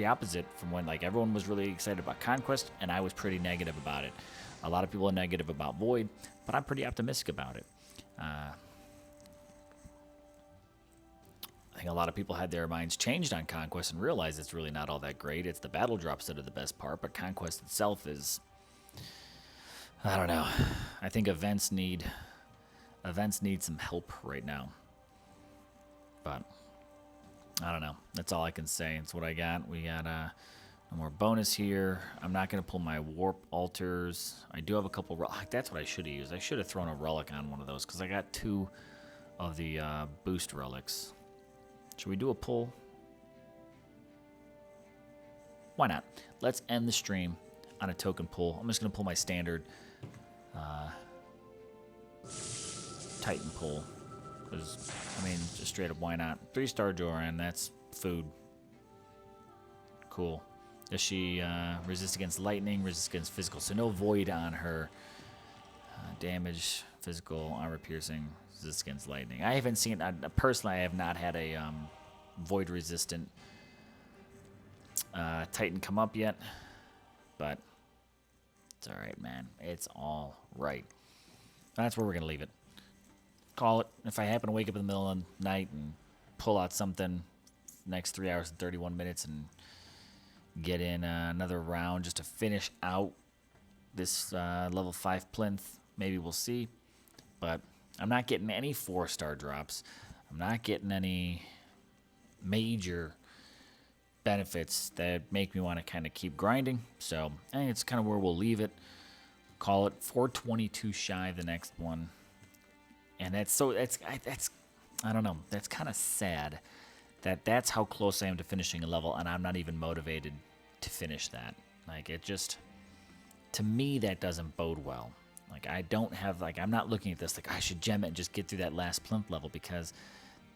opposite from when, like, everyone was really excited about Conquest and I was pretty negative about it. A lot of people are negative about Void, but I'm pretty optimistic about it. I think a lot of people had their minds changed on Conquest and realized it's really not all that great. It's the battle drops that are the best part, but Conquest itself is, I don't know. I think events need some help right now. But I don't know. That's all I can say. It's what I got. We got no more bonus here. I'm not going to pull my warp altars. I do have a couple. That's what I should have used. I should have thrown a relic on one of those, because I got 2 of the boost relics. Should we do a pull? Why not? Let's end the stream on a token pull. I'm just going to pull my standard Titan pull. Because, I mean, just straight up, why not? 3-star Joran, that's food. Cool. Does she resist against lightning, resist against physical? So no void on her. Damage, physical, armor piercing, resist against lightning. I haven't seen, personally, I have not had a void resistant Titan come up yet, but it's all right, man. It's all right. That's where we're gonna leave it. Call it. If I happen to wake up in the middle of the night and pull out something next 3 hours and 31 minutes and get in another round just to finish out this level 5 plinth, maybe we'll see. But I'm not getting any 4-star drops. I'm not getting any major benefits that make me want to kind of keep grinding. So I think it's kind of where we'll leave it. Call it 422 shy the next one. And that's I don't know. That's kind of sad that's how close I am to finishing a level, and I'm not even motivated to finish that. Like, it just, to me, that doesn't bode well. Like, I'm not looking at this like I should gem it and just get through that last plinth level, because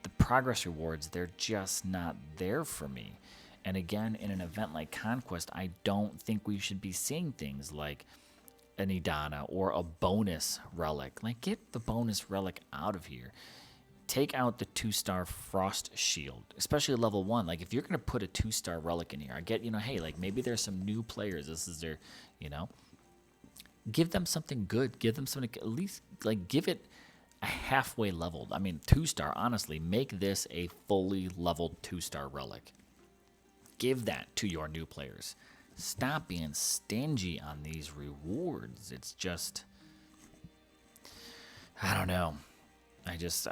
the progress rewards, they're just not there for me. And again, in an event like Conquest, I don't think we should be seeing things like an Idana or a bonus relic. Like, get the bonus relic out of here. Take out the 2-star Frost Shield, especially level 1. Like, if you're going to put a 2-star relic in here, I get, hey, like, maybe there's some new players. This is their, give them something good. Give them something, at least, like, give it a halfway leveled. I mean, 2-star, honestly, make this a fully leveled 2-star relic. Give that to your new players. Stop being stingy on these rewards. It's just, I don't know.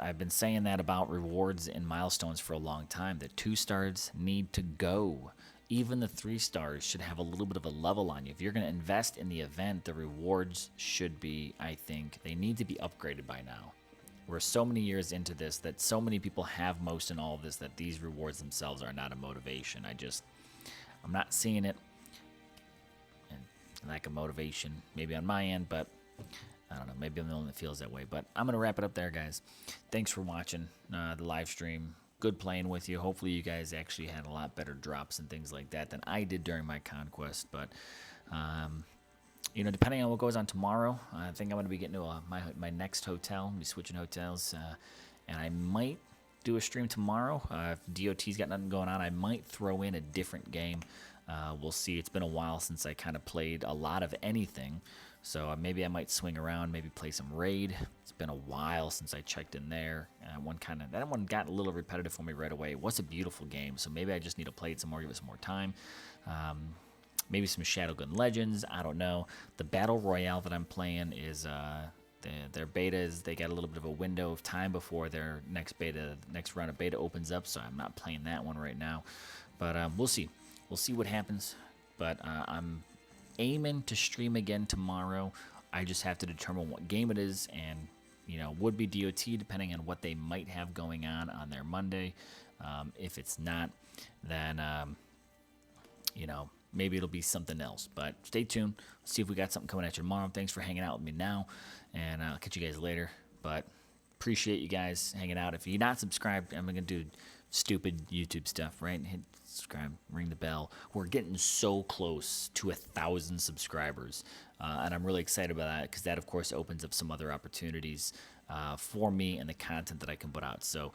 I've been saying that about rewards and milestones for a long time. The 2-stars need to go. Even the 3-stars should have a little bit of a level on you. If you're going to invest in the event, the rewards should be, I think, they need to be upgraded by now. We're so many years into this that so many people have most in all of this that these rewards themselves are not a motivation. I'm not seeing it. And lack of motivation, maybe on my end, but I don't know. Maybe I'm the only one that feels that way. But I'm going to wrap it up there, guys. Thanks for watching the live stream. Good playing with you. Hopefully you guys actually had a lot better drops and things like that than I did during my Conquest. But, depending on what goes on tomorrow, I think I'm going to be getting to my next hotel. I'll be switching hotels. And I might do a stream tomorrow. If DOT's got nothing going on, I might throw in a different game. We'll see. It's been a while since I kind of played a lot of anything. So maybe I might swing around, maybe play some Raid. It's been a while since I checked in there. That one got a little repetitive for me right away. It was a beautiful game, so maybe I just need to play it some more, give it some more time. Maybe some Shadowgun Legends. I don't know. The Battle Royale that I'm playing is their betas. They got a little bit of a window of time before their next round of beta opens up. So I'm not playing that one right now. But we'll see. We'll see what happens. But I'm aiming to stream again tomorrow. I just have to determine what game it is, and would be DOT depending on what they might have going on their Monday. If it's not, then maybe it'll be something else. But stay tuned. Let's see if we got something coming at you tomorrow. Thanks for hanging out with me now, and I'll catch you guys later. But appreciate you guys hanging out. If you're not subscribed, I'm gonna do stupid YouTube stuff, right? Hit subscribe, ring the bell. We're getting so close to 1,000 subscribers, and I'm really excited about that, because that, of course, opens up some other opportunities for me and the content that I can put out. So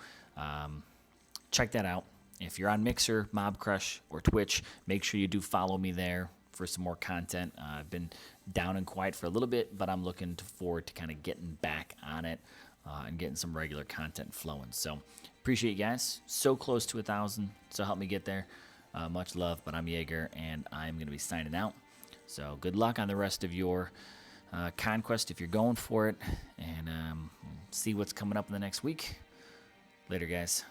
check that out. If you're on Mixer, Mob Crush, or Twitch, make sure you do follow me there for some more content. I've been down and quiet for a little bit, but I'm looking forward to kind of getting back on it and getting some regular content flowing. So appreciate you guys. So close to 1,000, so help me get there. Much love, but I'm Jaeger, and I'm going to be signing out. So good luck on the rest of your Conquest if you're going for it, and see what's coming up in the next week. Later, guys.